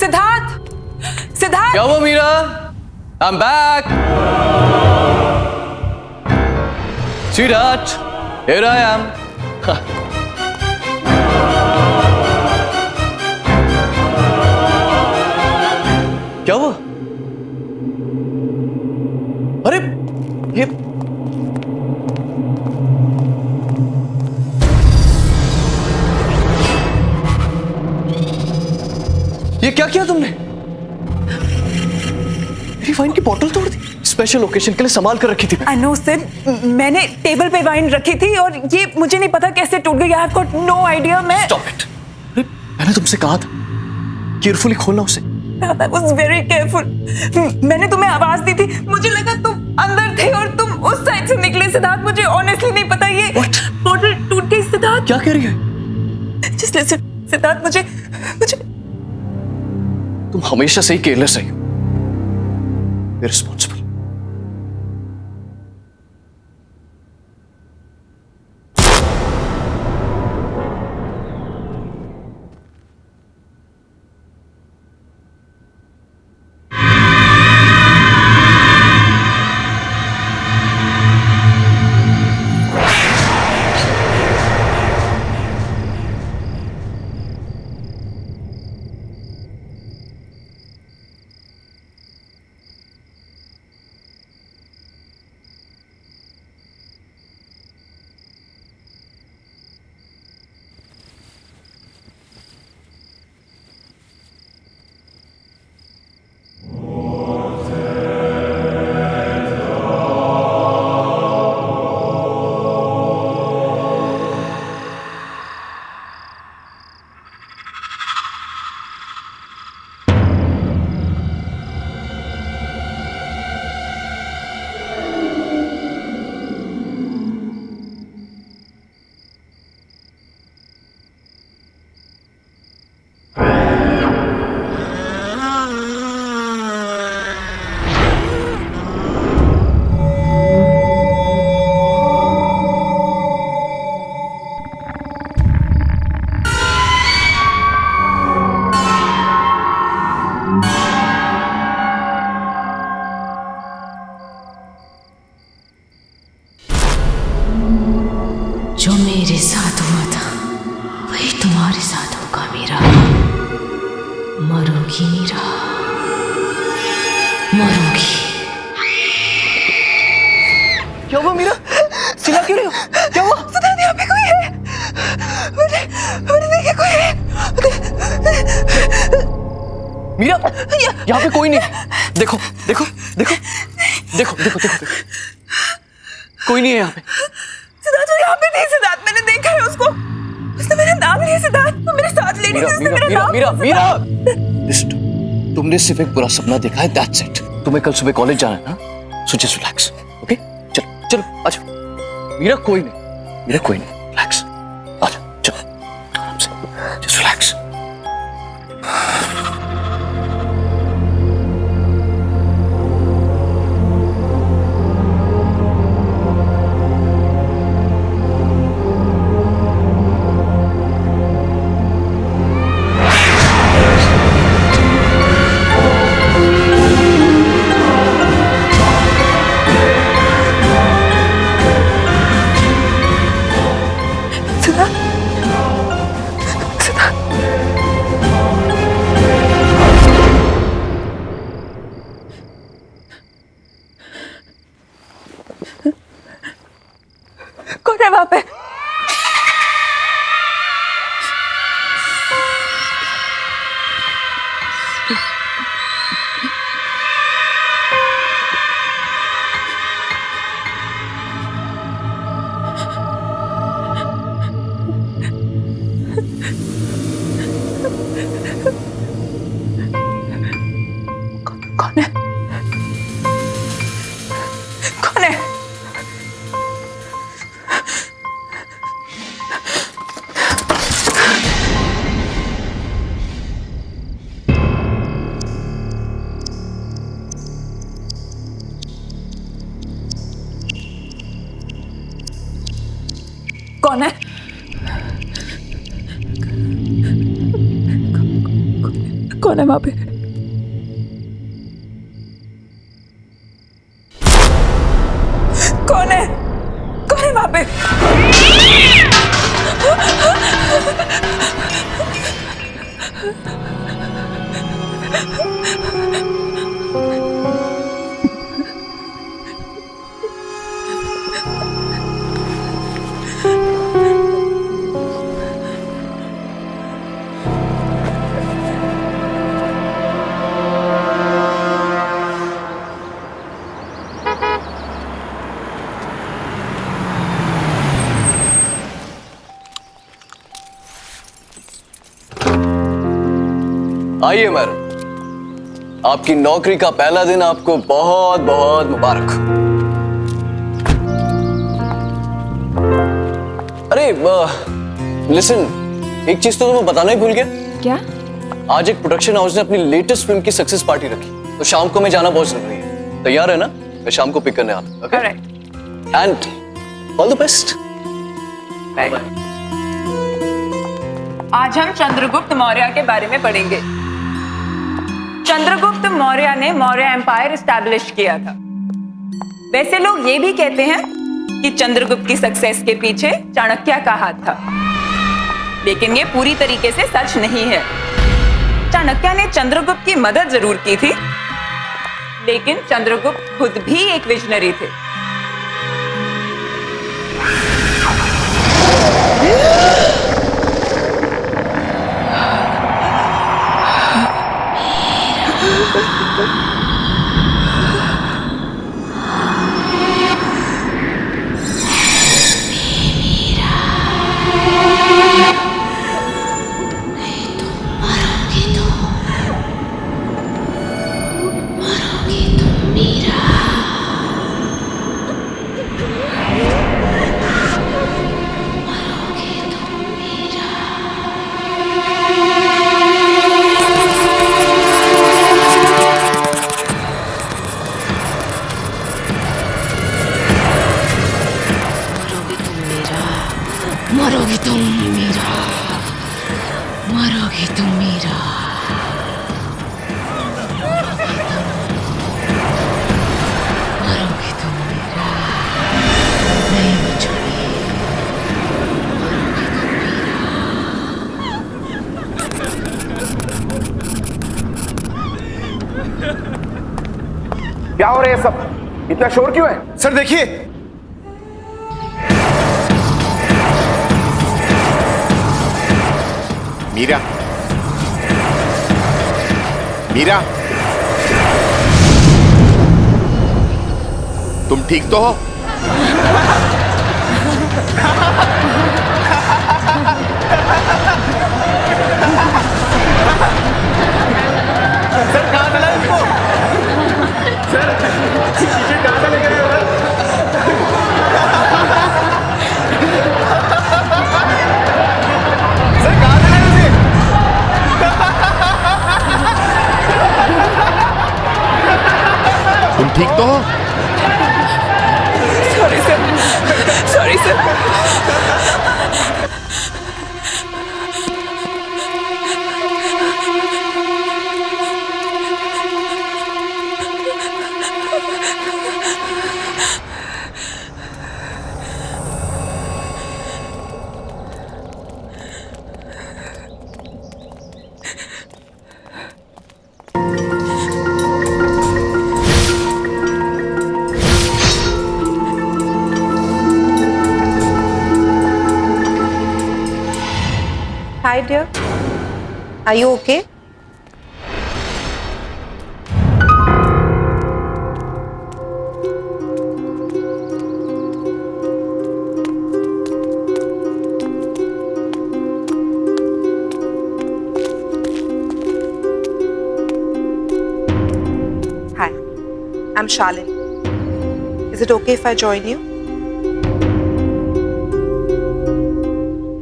Speaker 13: सिद्धार्थ,
Speaker 12: क्या हुआ Meera? I'm back. Sweetheart, here I am. क्या हुआ? अरे ये क्या किया तुमने? मेरी वाइन की बोतल तोड़ दी। स्पेशल ओकेजन के लिए संभाल कर रखी थी।
Speaker 13: I know sir, मैंने टेबल पे वाइन रखी थी और ये मुझे नहीं पता कैसे टूट गई। I've got no idea। मैं
Speaker 12: Stop it। मैंने तुमसे कहा था केयरफुली खोलना उसे।
Speaker 13: I was very careful। मैंने तुम्हें आवाज दी थी, मुझे लगा तुम अंदर थे और तुम उस साइड से निकले। सिद्धार्थ, मुझे ऑनेस्टली नहीं पता ये बोतल टूट गई। सिद्धार्थ,
Speaker 12: क्या कह रही है?
Speaker 13: Just listen, सिद्धार्थ, मुझे
Speaker 12: तुम हमेशा से ही केयरलेस रही हो, इररिस्पॉन्सिबल।
Speaker 15: जो मेरे साथ हुआ था वही तुम्हारे साथ होगा मीरा। मरोगी मीरा, मरोगी।
Speaker 12: क्या हुआ मीरा? चिल्ला क्यों रही हो? क्या हुआ?
Speaker 13: सिद्धार्थ यहाँ पे कोई है। मैंने देखा कोई है।
Speaker 12: मीरा, यहाँ पे कोई नहीं। देखो देखो देखो देखो देखो देखो कोई नहीं है यहाँ पे।
Speaker 13: सिद्धार्थ वो यहाँ पे नहीं। सिद्धार्थ मैंने देखा है उसको। उसने मेरा नाम लिया। सिद्धार्थ वो मेरे साथ लेडी थी। उसने मेरा नाम
Speaker 12: मीरा लिस्ट, तुमने सिर्फ एक बुरा सपना देखा है, दैट्स इट। तुम्हें कल सुबह कॉलेज जाना है ना, सो जस्ट रिलैक्स, ओके? चलो चलो आ जाओ। मीरा कोई नहीं, रिलैक्स, आ जाओ, चलो आराम से, जस्ट रिलैक्स।
Speaker 13: कौन है वहां पे? कौन है? कौन है? कौन है? कौन है वहां पे? कौन है? कौन है वहां पे?
Speaker 12: आइए मैडम, आपकी नौकरी का पहला दिन आपको बहुत बहुत मुबारक। अरे लिसन, एक चीज तो तुम्हें बताना ही भूल गया।
Speaker 7: क्या?
Speaker 12: आज एक प्रोडक्शन हाउस ने अपनी लेटेस्ट फिल्म की सक्सेस पार्टी रखी, तो शाम को मैं जाना बहुत जरूरी है। तैयार है ना? मैं शाम को पिक करने आता हूं। Okay? And all the best.
Speaker 13: आज हम चंद्रगुप्त मौर्य के बारे में पढ़ेंगे। चंद्रगुप्त मौर्य ने मौर्य एम्पायर एस्टैब्लिश किया था। वैसे लोग ये भी कहते हैं कि चंद्रगुप्त की सक्सेस के पीछे चाणक्य का हाथ था, लेकिन ये पूरी तरीके से सच नहीं है। चाणक्य ने चंद्रगुप्त की मदद जरूर की थी, लेकिन चंद्रगुप्त खुद भी एक विजनरी थे।
Speaker 15: मरोगी तुम मीरा, मरोगी तुम मीरा। मरोगी तुम मीरा, नहीं बचोगी। मरोगी तुम
Speaker 6: क्या हो रहा है सब? इतना शोर क्यों है?
Speaker 2: सर देखिए,
Speaker 9: मीरा, मीरा, तुम ठीक तो हो?
Speaker 10: सर कहाँ चला इसको? सर शीशे कहाँ से लेकर आए? सर कहाँ चला इसे?
Speaker 9: तुम ठीक तो हो?
Speaker 13: Sorry sir, sorry sir.
Speaker 8: Hi dear, are you okay? Hi, I'm Shalin. Is it okay if I join you?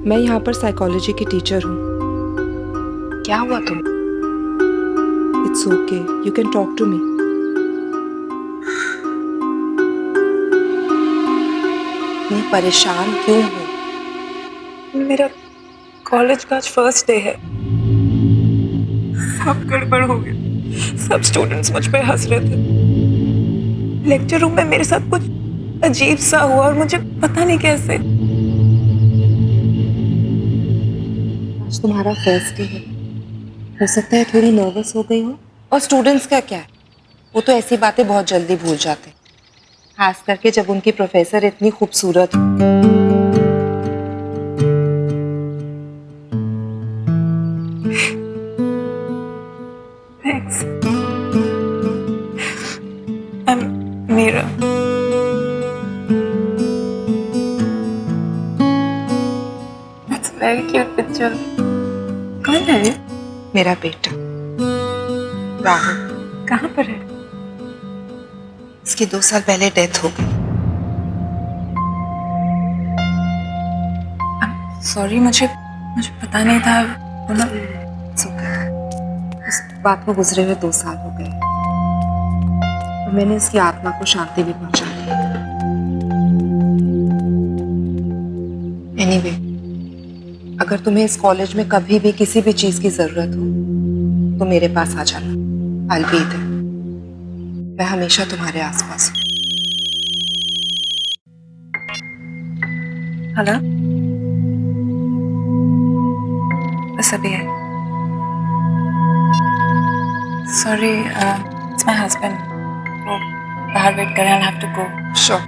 Speaker 16: मैं यहाँ पर साइकोलॉजी की टीचर हूँ।
Speaker 8: क्या हुआ तुम?
Speaker 16: It's okay, you can talk to me.
Speaker 8: मैं परेशान क्यों हूँ?
Speaker 13: मेरा कॉलेज का आज फर्स्ट डे है। सब गड़बड़ हो गया। सब स्टूडेंट्स मुझ पे हंस रहे थे। लेक्चर रूम में मेरे साथ कुछ अजीब सा हुआ और मुझे पता नहीं कैसे।
Speaker 8: आज तुम्हारा फर्स्ट डे है, हो सकता है थोड़ी नर्वस हो गई हो। और स्टूडेंट्स का क्या है, वो तो ऐसी बातें बहुत जल्दी भूल जाते हैं, खास करके जब उनकी प्रोफेसर इतनी खूबसूरत हो।
Speaker 13: Thanks. I'm Meera. That's a very cute picture. कौन है ये?
Speaker 8: मेरा बेटा राहुल।
Speaker 13: कहाँ पर है?
Speaker 8: इसकी 2 साल पहले डेथ हो गई।
Speaker 13: सॉरी, मुझे पता नहीं था।
Speaker 8: इस बात को गुजरे हुए 2 साल हो गए और मैंने इसकी आत्मा को शांति भी पहुंचा दी। एनीवे, अगर तुम्हें इस कॉलेज में कभी भी किसी भी चीज की जरूरत हो तो मेरे पास आ जाना। I'll be there. मैं हमेशा तुम्हारे आसपास हूँ।
Speaker 13: हेलो, बस अभी है। Sorry, it's my husband. वो बाहर वेट कर रहे हैं। I'll have to go.
Speaker 8: Sure.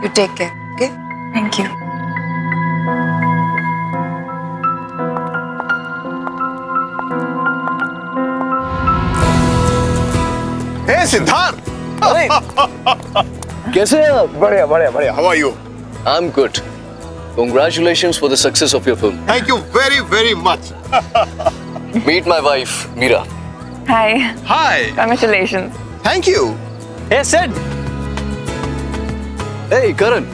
Speaker 8: You take care. Okay?
Speaker 13: Thank you.
Speaker 9: हे सिद्धार्थ,
Speaker 12: कैसे हैं आप?
Speaker 9: बढ़िया बढ़िया बढ़िया। How are you?
Speaker 12: I am good. Congratulations for the success of your film.
Speaker 9: Thank you very very much.
Speaker 12: Meet my wife, Meera.
Speaker 13: Hi.
Speaker 9: Hi.
Speaker 13: Congratulations.
Speaker 9: Thank you.
Speaker 12: Hey, Sid. Hey, Karan.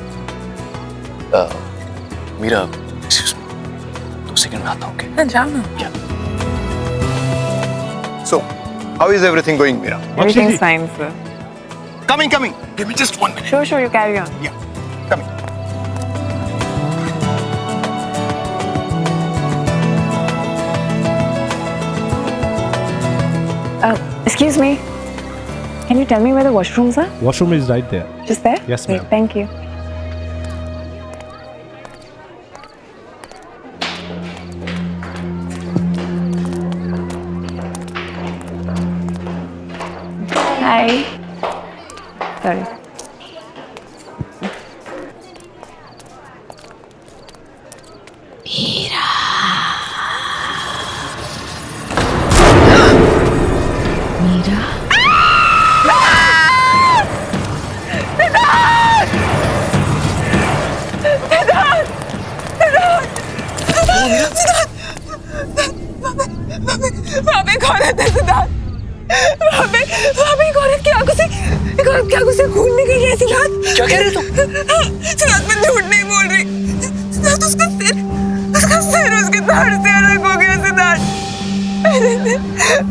Speaker 12: Meera, excuse me. 2 second में आता हूँ, okay?
Speaker 13: हाँ, जाओ ना।
Speaker 9: So, how is everything going, Meera?
Speaker 13: Everything's fine, sir.
Speaker 9: Coming. Give me just 1 minute.
Speaker 13: Sure, you carry on.
Speaker 9: Yeah, coming.
Speaker 13: Excuse me. Can you tell me where the washrooms are?
Speaker 17: Washroom is right there.
Speaker 13: Just there?
Speaker 17: Yes,
Speaker 13: Great,
Speaker 17: ma'am.
Speaker 13: thank you. Hi. Sorry. वहाँ पे एक औरत है सिद्धार्थ, वहाँ पे एक औरत की आंखों से खून निकल रहा है सिद्धार्थ।
Speaker 12: क्या कह रहे तुम?
Speaker 13: सिद्धार्थ मैं झूठ नहीं बोल रही सिद्धार्थ, उसका सिर उसके धड़ से अलग हो गया सिद्धार्थ।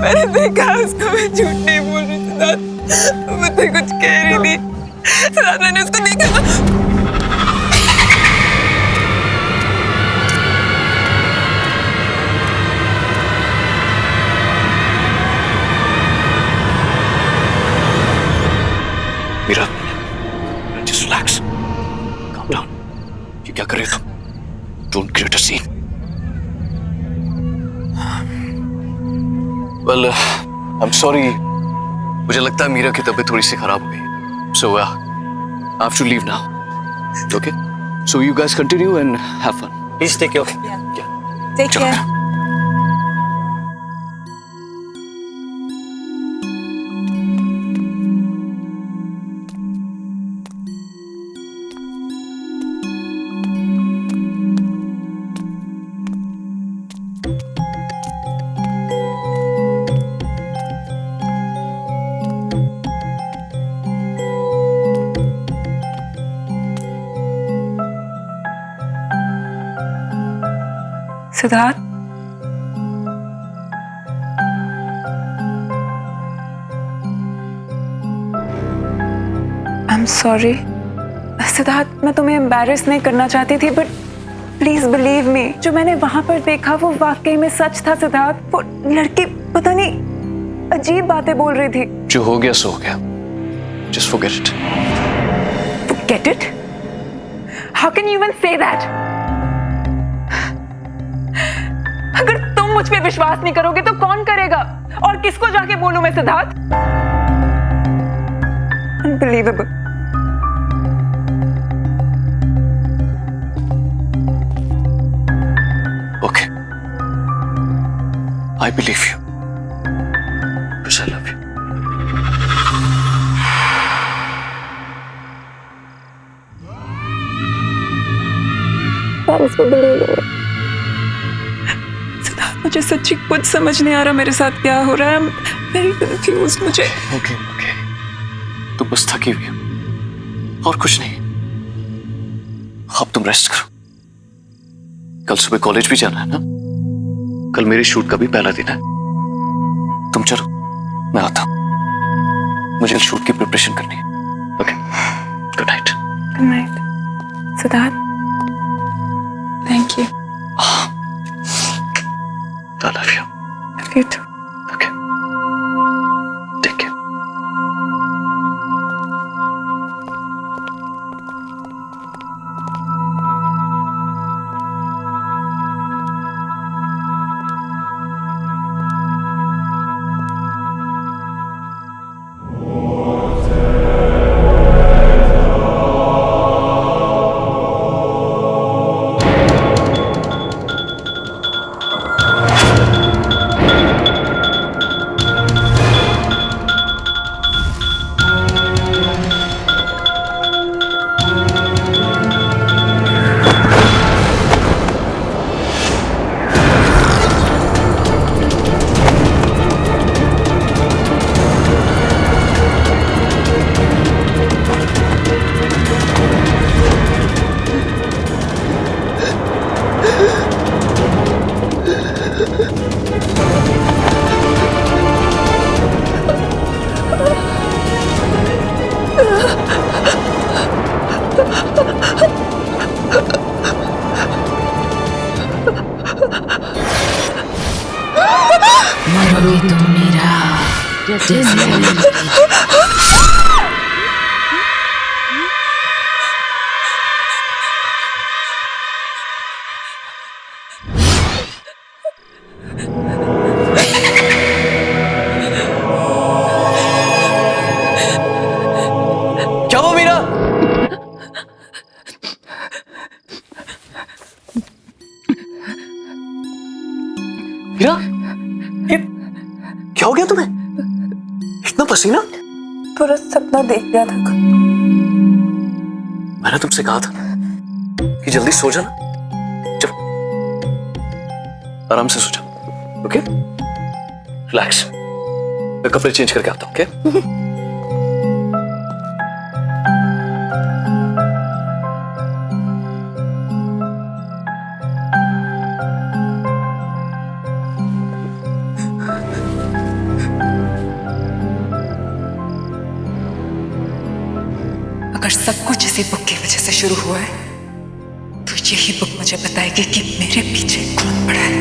Speaker 13: मैंने देखा उसको, मैं झूठ नहीं बोल रही सिद्धार्थ, मैं तो कुछ कह रही थी सिद्धार्थ, मैंने उसको देखा।
Speaker 12: Meera, just relax. Calm down. ये क्या कर रहे हो तुम? Don't create a scene. Well, I'm sorry. मुझे लगता है मीरा की तबीयत थोड़ी सी खराब हो गई। So, I have to leave now. Okay? So you guys continue and have fun.
Speaker 3: Please take care.
Speaker 13: Take care. Siddharth, I am sorry Siddharth, मैं तुम्हें एम्बैरेस नहीं करना चाहती थी, बट प्लीज बिलीव मी, जो मैंने वहां पर देखा वो वाकई में सच था सिद्धार्थ। वो लड़की पता नहीं अजीब बातें बोल रही थी।
Speaker 12: जो हो गया सो हो गया। Just forget it.
Speaker 13: Forget it? How can you even say that? अगर तुम मुझ पे विश्वास नहीं करोगे तो कौन करेगा? और किसको जाके बोलूं मैं Siddharth? Unbelievable.
Speaker 12: Okay. I believe you. Because I love you.
Speaker 13: That is unbelievable. मुझे सच्ची कुछ समझ नहीं आ रहा मेरे साथ क्या हो रहा है। I'm very confused। मुझे
Speaker 12: Okay. तुम बस थकी हुई हो और कुछ नहीं। अब तुम रेस्ट करो। कल सुबह कॉलेज भी जाना है ना? कल मेरे शूट का भी पहला दिन है। तुम चलो, मैं आता हूं। मुझे शूट की प्रिपरेशन करनी है। Okay, good night.
Speaker 13: Good night Siddharth, thank you.
Speaker 12: I love you.
Speaker 13: Love you too.
Speaker 12: Okay. Take care.
Speaker 15: मरोगे तुम मेरा
Speaker 12: क्या हुआ मीरा? मीरा, ये क्या हो गया तुम्हें? इतना पसीना?
Speaker 13: पूरा सपना देख लिया था।
Speaker 12: मैंने तुमसे कहा था कि जल्दी सो जाना। चलो, आराम से सो जाओ। ओके? रिलैक्स, मैं कपड़े चेंज करके आता हूँ, ओके?
Speaker 13: अगर सब कुछ इसी बुक की वजह से शुरू हुआ है तो यही बुक मुझे बताएगी कि मेरे पीछे कौन पड़ा है।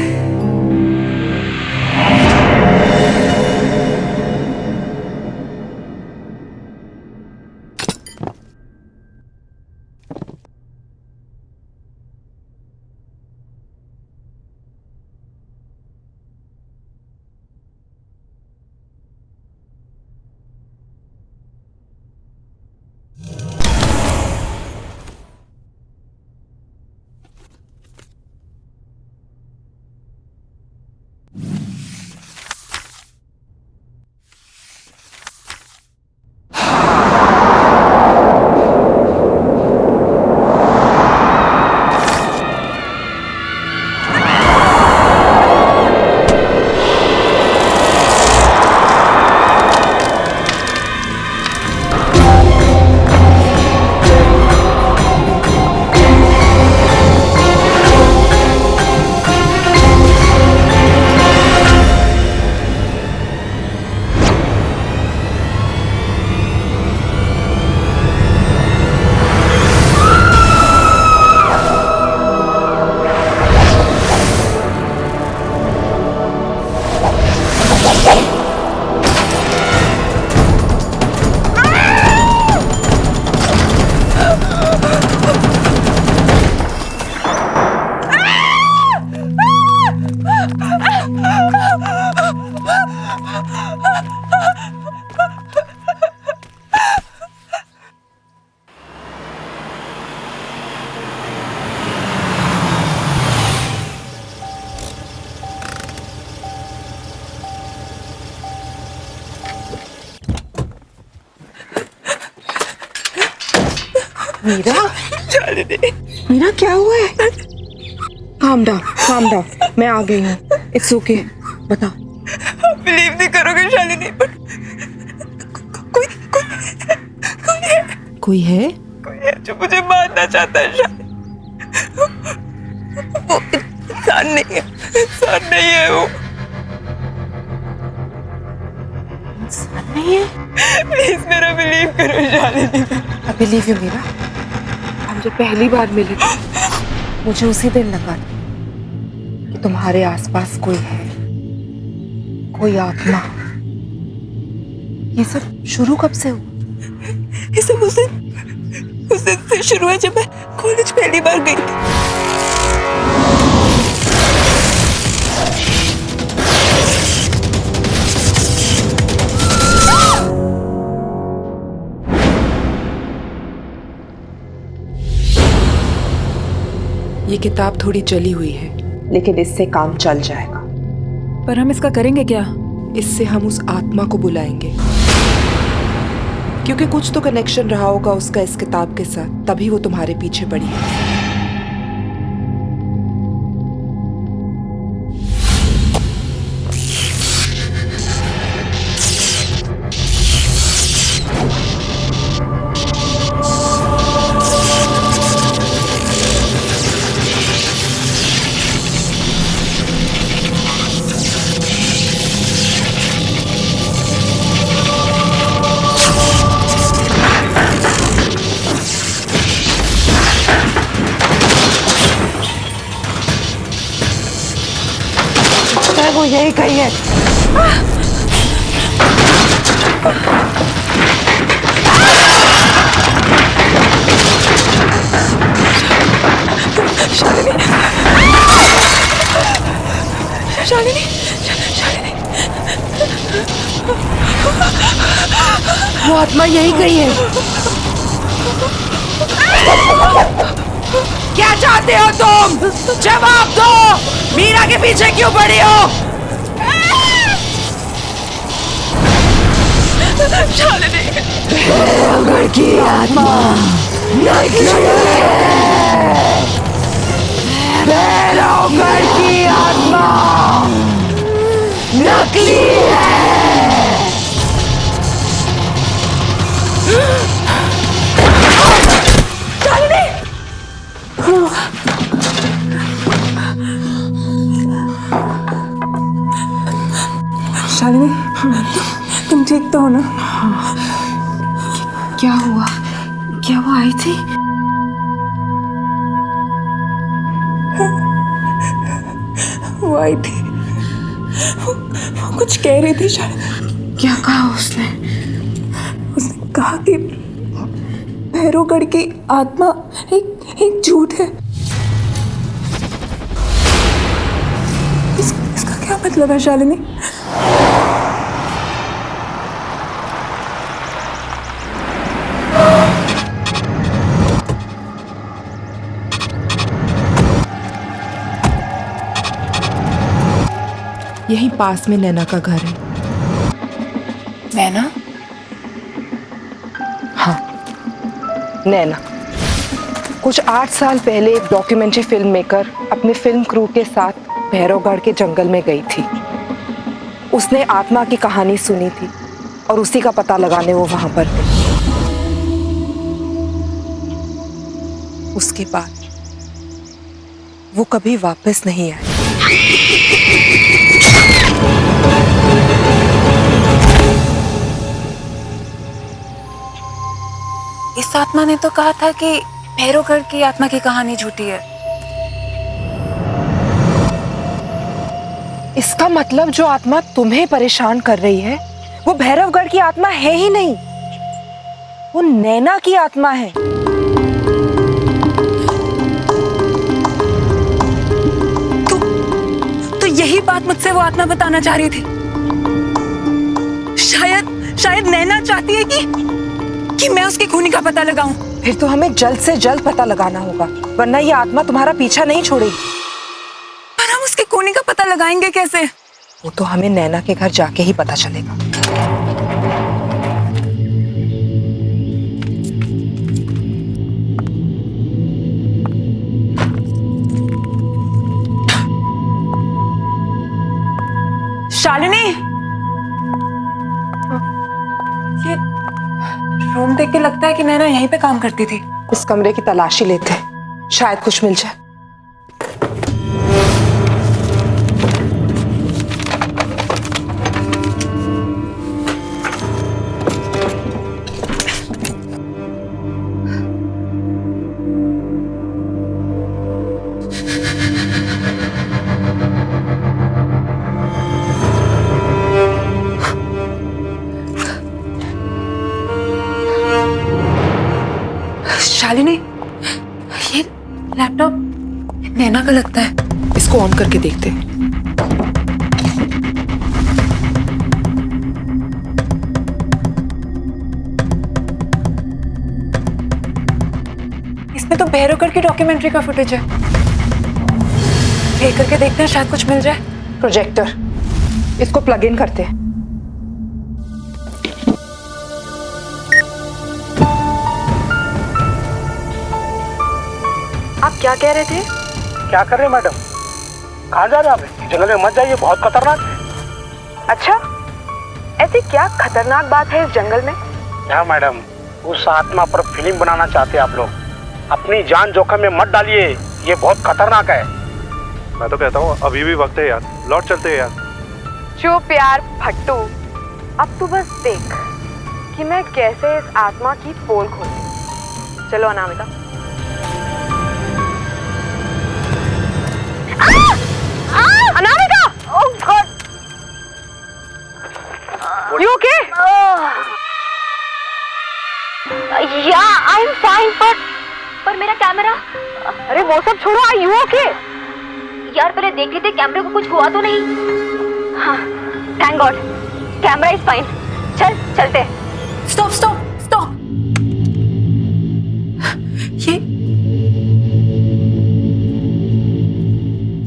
Speaker 16: मीरा, मीरा क्या हुआ है? काम डाउन, मैं आ गई हूँ। इट्स ओके, बताओ।
Speaker 13: बिलीव नहीं करोगे शालिनी, पर
Speaker 16: कोई है
Speaker 13: जो मुझे मारना चाहता है। वो इंसान नहीं है वो।
Speaker 16: इंसान नहीं है?
Speaker 13: प्लीज मेरा बिलीव करो Shalini.
Speaker 16: I believe you Meera. हम जब पहली बार मिले थे मुझे उसी दिन लगा कि तुम्हारे आसपास कोई है, कोई आत्मा। ये सब शुरू कब से हुआ?
Speaker 13: ये सब उस दिन से शुरू है जब मैं कॉलेज पहली बार गई थी।
Speaker 16: ये किताब थोड़ी जली हुई है, लेकिन इससे काम चल जाएगा।
Speaker 13: पर हम इसका करेंगे क्या?
Speaker 16: इससे हम उस आत्मा को बुलाएंगे, क्योंकि कुछ तो कनेक्शन रहा होगा उसका इस किताब के साथ, तभी वो तुम्हारे पीछे पड़ी है। वो यही कही है।
Speaker 13: शालिनी,
Speaker 16: वो आत्मा यही कही है। क्या चाहते हो तुम? जवाब दो। मीरा के पीछे क्यों पड़ी हो?
Speaker 15: घर की आत्मा
Speaker 16: घर की आत्मा
Speaker 15: नकली
Speaker 16: शालिनी, तुम ठीक तो हो ना? क्या हुआ? क्या वो आई थी? वो आई थी, वो कुछ कह रही थी शालिनी। क्या कहा उसने? उसने कहा कि भैरवगढ़ की आत्मा एक झूठ है। इसका क्या मतलब है शालिनी? यहीं पास में नैना का घर है।
Speaker 7: नैना?
Speaker 16: हाँ, नैना। कुछ 8 साल पहले एक डॉक्यूमेंट्री फिल्म मेकर अपने फिल्म क्रू के साथ भैरवगढ़ के जंगल में गई थी। उसने आत्मा की कहानी सुनी थी और उसी का पता लगाने वो वहां पर गई। उसके बाद वो कभी वापस नहीं आई।
Speaker 7: इस आत्मा ने तो कहा था कि भैरवगढ़ की आत्मा की कहानी झूठी है।
Speaker 16: इसका मतलब जो आत्मा तुम्हें परेशान कर रही है वो भैरवगढ़ की आत्मा है ही नहीं, वो नैना की आत्मा है।
Speaker 7: तो यही बात मुझसे वो आत्मा बताना चाह रही थी। शायद नैना चाहती है कि मैं उसकी खूनी का पता लगाऊं।
Speaker 16: फिर तो हमें जल्द से जल्द पता लगाना होगा, वरना ये आत्मा तुम्हारा पीछा नहीं छोड़ेगी।
Speaker 7: पर हम उसकी खूनी का पता लगाएंगे कैसे?
Speaker 16: वो तो हमें नैना के घर जाके ही पता चलेगा।
Speaker 7: शालिनी, ये रूम देख के लगता है कि नैना यहीं पे काम करती थी।
Speaker 16: इस कमरे की तलाशी लेते हैं, शायद कुछ मिल जाए।
Speaker 7: शालिनी, ये लैपटॉप नैना का लगता है।
Speaker 16: इसको ऑन करके देखते हैं।
Speaker 7: इसमें तो भैरवगढ़ की डॉक्यूमेंट्री का फुटेज है। प्ले करके देखते हैं, शायद कुछ मिल जाए।
Speaker 16: प्रोजेक्टर, इसको प्लग इन करते हैं। आप क्या कह रहे थे?
Speaker 10: क्या कर रहे हैं मैडम? कहाँ जा रहे हैं आप? जंगल में मत जाइए, बहुत खतरनाक है।
Speaker 16: अच्छा, ऐसी क्या खतरनाक बात है इस जंगल में?
Speaker 10: क्या मैडम, उस आत्मा पर फिल्म बनाना चाहते हैं आप लोग। अपनी जान जोखिम में मत डालिए, ये बहुत खतरनाक है।
Speaker 17: मैं तो कहता हूँ अभी भी वक्त है यार, लौट चलते हैं यार।
Speaker 16: चुप यार भट्टू, अब तू बस देख कि मैं कैसे इस आत्मा की पोल खोलती। चलो अनामिका। अनामिका! ओह God! You okay?
Speaker 1: Yeah, I'm fine, पर मेरा कैमरा।
Speaker 16: अरे वो सब छोड़ो, Are you okay?
Speaker 1: यार पहले देख लेते कैमरे को कुछ हुआ तो नहीं। हाँ, thank God, camera is fine. चल चलते।
Speaker 7: Stop stop stop.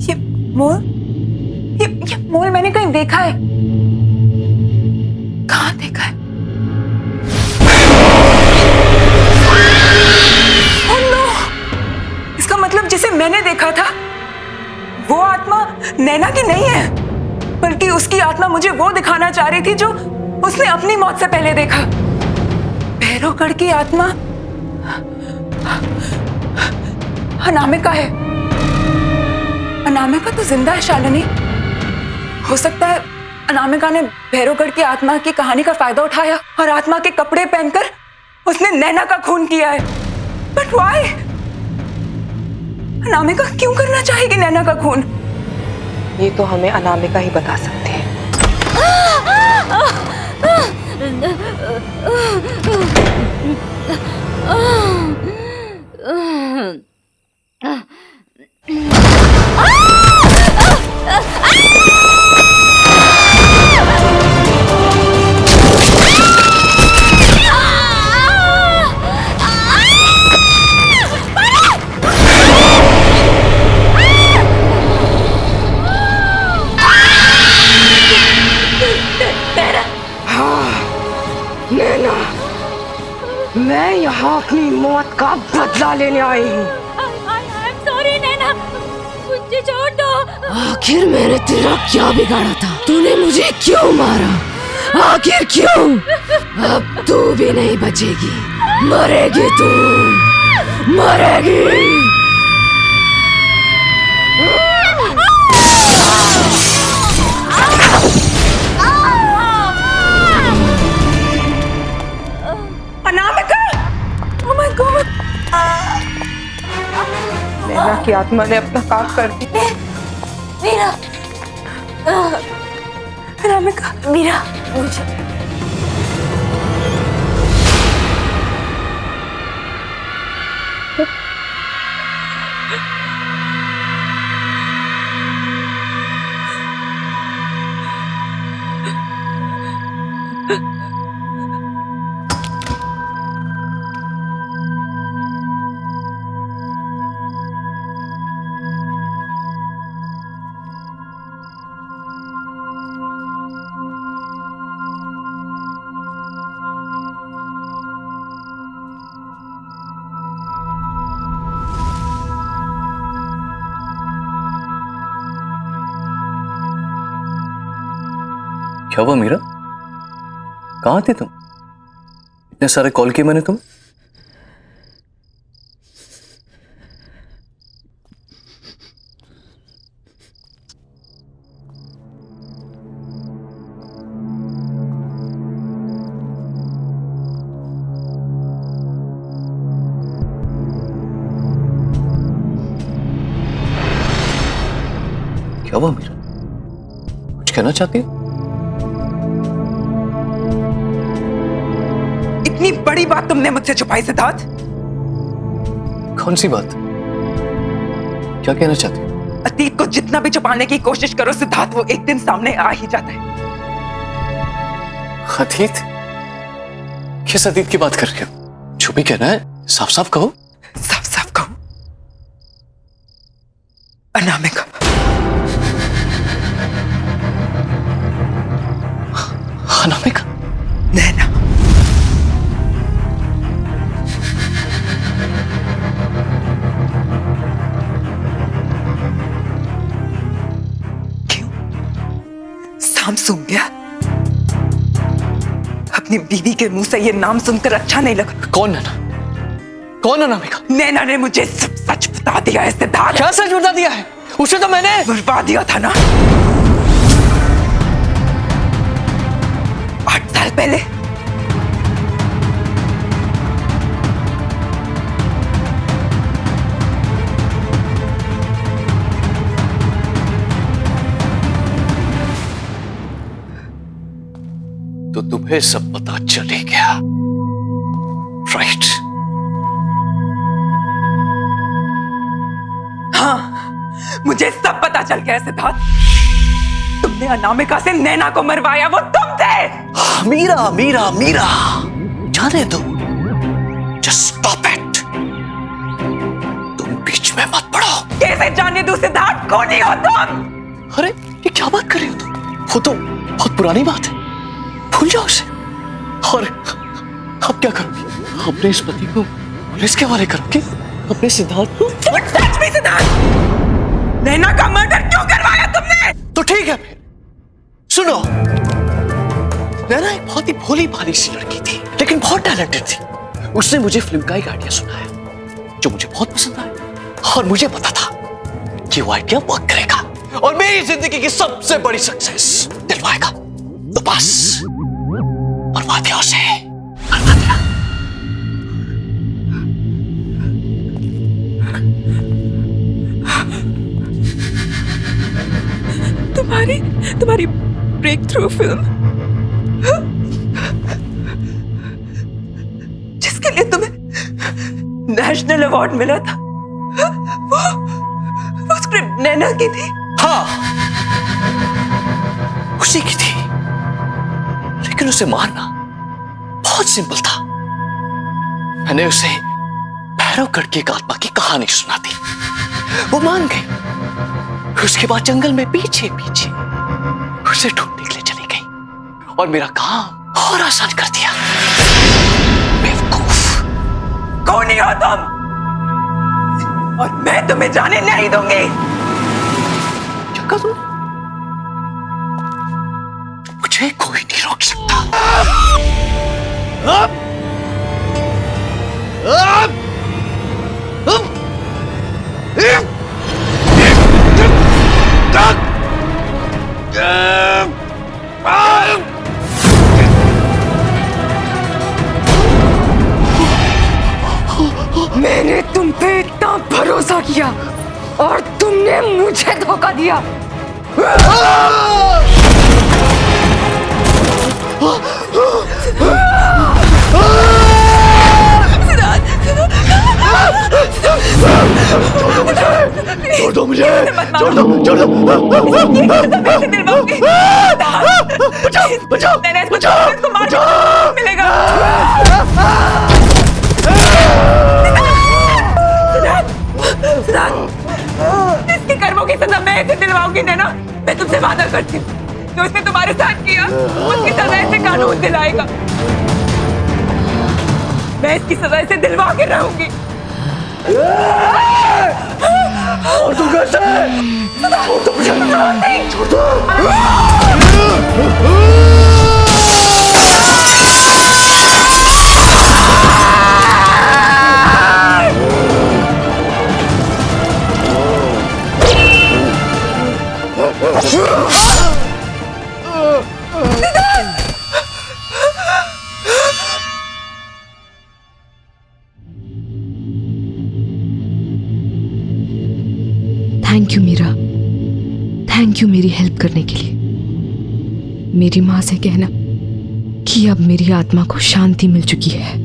Speaker 7: ये मोल, ये मोल मैंने कहीं देखा है। कहाँ देखा है? Oh no! इसका मतलब जिसे मैंने देखा था वो आत्मा नैना की नहीं है, बल्कि
Speaker 13: उसकी आत्मा मुझे वो दिखाना चाह रही थी जो उसने अपनी मौत से पहले देखा। भैरवगढ़ की आत्मा अनामिका है। अनामिका तो जिंदा है शालिनी। हो सकता है अनामिका ने भैरवगढ़ की आत्मा की कहानी का फायदा उठाया और आत्मा के कपड़े पहनकर उसने नैना का खून किया है। But why? अनामिका क्यों करना चाहेगी नैना का खून?
Speaker 16: ये तो हमें अनामिका ही बता सकती है।
Speaker 5: नैना, मैं यहाँ अपनी मौत का बदला लेने आई हूँ।
Speaker 1: सॉरी नैना, मुझे छोड़ दो।
Speaker 15: आखिर मैंने तेरा क्या बिगाड़ा था? तूने मुझे क्यों मारा? आखिर क्यों? अब तू भी नहीं बचेगी, मरेगी तू, मरेगी।
Speaker 13: अनामिका! Oh my God!
Speaker 16: नैना की आत्मा ने अपना काम कर दिया।
Speaker 1: मीरा,
Speaker 13: अनामिका,
Speaker 1: मीरा, मुझे
Speaker 12: क्या हुआ मीरा? कहाँ थे तुम? इतने सारे कॉल किए मैंने तुम्हें। क्या हुआ मीरा? कुछ कहना चाहती है?
Speaker 13: इतनी बड़ी बात तुमने मुझसे छुपाई सिद्धार्थ?
Speaker 12: कौन सी बात? क्या कहना चाहती हो?
Speaker 13: अतीत को जितना भी छुपाने की कोशिश करो सिद्धार्थ, वो एक दिन सामने आ ही जाता है।
Speaker 12: अतीत? किस अतीत की बात कर रहे हो? जो भी कहना है साफ साफ कहो।
Speaker 13: साफ साफ कहो। अनामिका।
Speaker 12: अनामिका?
Speaker 13: नैना। नाम सुन गया? अपनी बीवी के मुंह से ये नाम सुनकर अच्छा नहीं लगा।
Speaker 12: कौन नैना? कौन अनामिका?
Speaker 13: नैना ने मुझे सब सच बता दिया है सिद्धार्थ।
Speaker 12: क्या सच बता दिया है? उसे तो मैंने
Speaker 13: बुलवा दिया था ना 8 साल पहले।
Speaker 12: तो तुम्हें सब पता चल ही गया, राइट?
Speaker 13: हाँ, मुझे सब पता चल गया सिद्धार्थ। तुमने अनामिका से नैना को मरवाया, वो तुम थे।
Speaker 12: मीरा मीरा मीरा, जाने दो, जस्ट स्टॉप इट। तुम बीच में मत पड़ो।
Speaker 13: कैसे जाने दो सिद्धार्थ? कौन ही हो तुम?
Speaker 12: अरे ये क्या बात कर रही हो तुम? वो तो बहुत पुरानी बात है, भूल जाओ उसे। और अब क्या करोगी? अपने इस पति को पुलिस के हवाले करोगे? अपने सिद्धार्थ को?
Speaker 13: Touch me Siddharth! नैना का मर्डर क्यों करवाया तुमने?
Speaker 12: तो ठीक है फिर, सुनो, नैना एक बहुत ही भोली भाली सी लड़की थी, लेकिन बहुत टैलेंटेड थी। उसने मुझे फिल्म का एक आइडिया सुनाया जो मुझे बहुत पसंद आया, और मुझे पता था कि वो आइडिया वर्क करेगा और मेरी जिंदगी की सबसे बड़ी सक्सेस दिलवाएगा। तो बस बर्बाद दिया उसे, बर्बाद दिया।
Speaker 13: तुम्हारी ब्रेक थ्रू फिल्म, जिसके लिए तुम्हें नेशनल अवार्ड मिला था, वो स्क्रिप्ट नैना की थी।
Speaker 12: हाँ, उसी की थी, लेकिन उसे मारना बहुत सिंपल था। मैंने उसे भैरवगढ़ की एक आत्मा की कहानी सुना दी, वो मान गई। उसके बाद जंगल में पीछे पीछे उसे ढूंढने के लिए चली गई और मेरा काम और आसान कर दिया। बेवकूफ।
Speaker 13: कौन ही हो तुम? और मैं तुम्हें जाने नहीं दूंगी।
Speaker 12: क्या कहा तुमने? मुझे कोई नहीं रोक सकता।
Speaker 15: मैंने तुम पे इतना भरोसा किया और तुमने मुझे धोखा दिया।
Speaker 12: छोड़ दो मुझे, छोड़ दो, छोड़ दो। बचाओ, बचाओ, बचाओ,
Speaker 13: मिलेगा। इसके कर्मों की सजा मैं इसे दिलवाऊंगी नैना। मैं तुमसे वादा करती हूँ, जो इसने तुम्हारे साथ किया उसकी सजा इसे कानून दिलाएगा। मैं इसकी सजा इसे दिलवा के रहूंगी।
Speaker 12: और तू कैसे? छोड़ दो मुझे, छोड़ दो।
Speaker 15: Thank you Meera, thank you मेरी हेल्प करने के लिए। मेरी माँ से कहना कि अब मेरी आत्मा को शांति मिल चुकी है।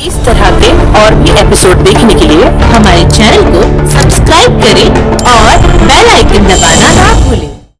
Speaker 18: इस तरह के और भी एपिसोड देखने के लिए हमारे चैनल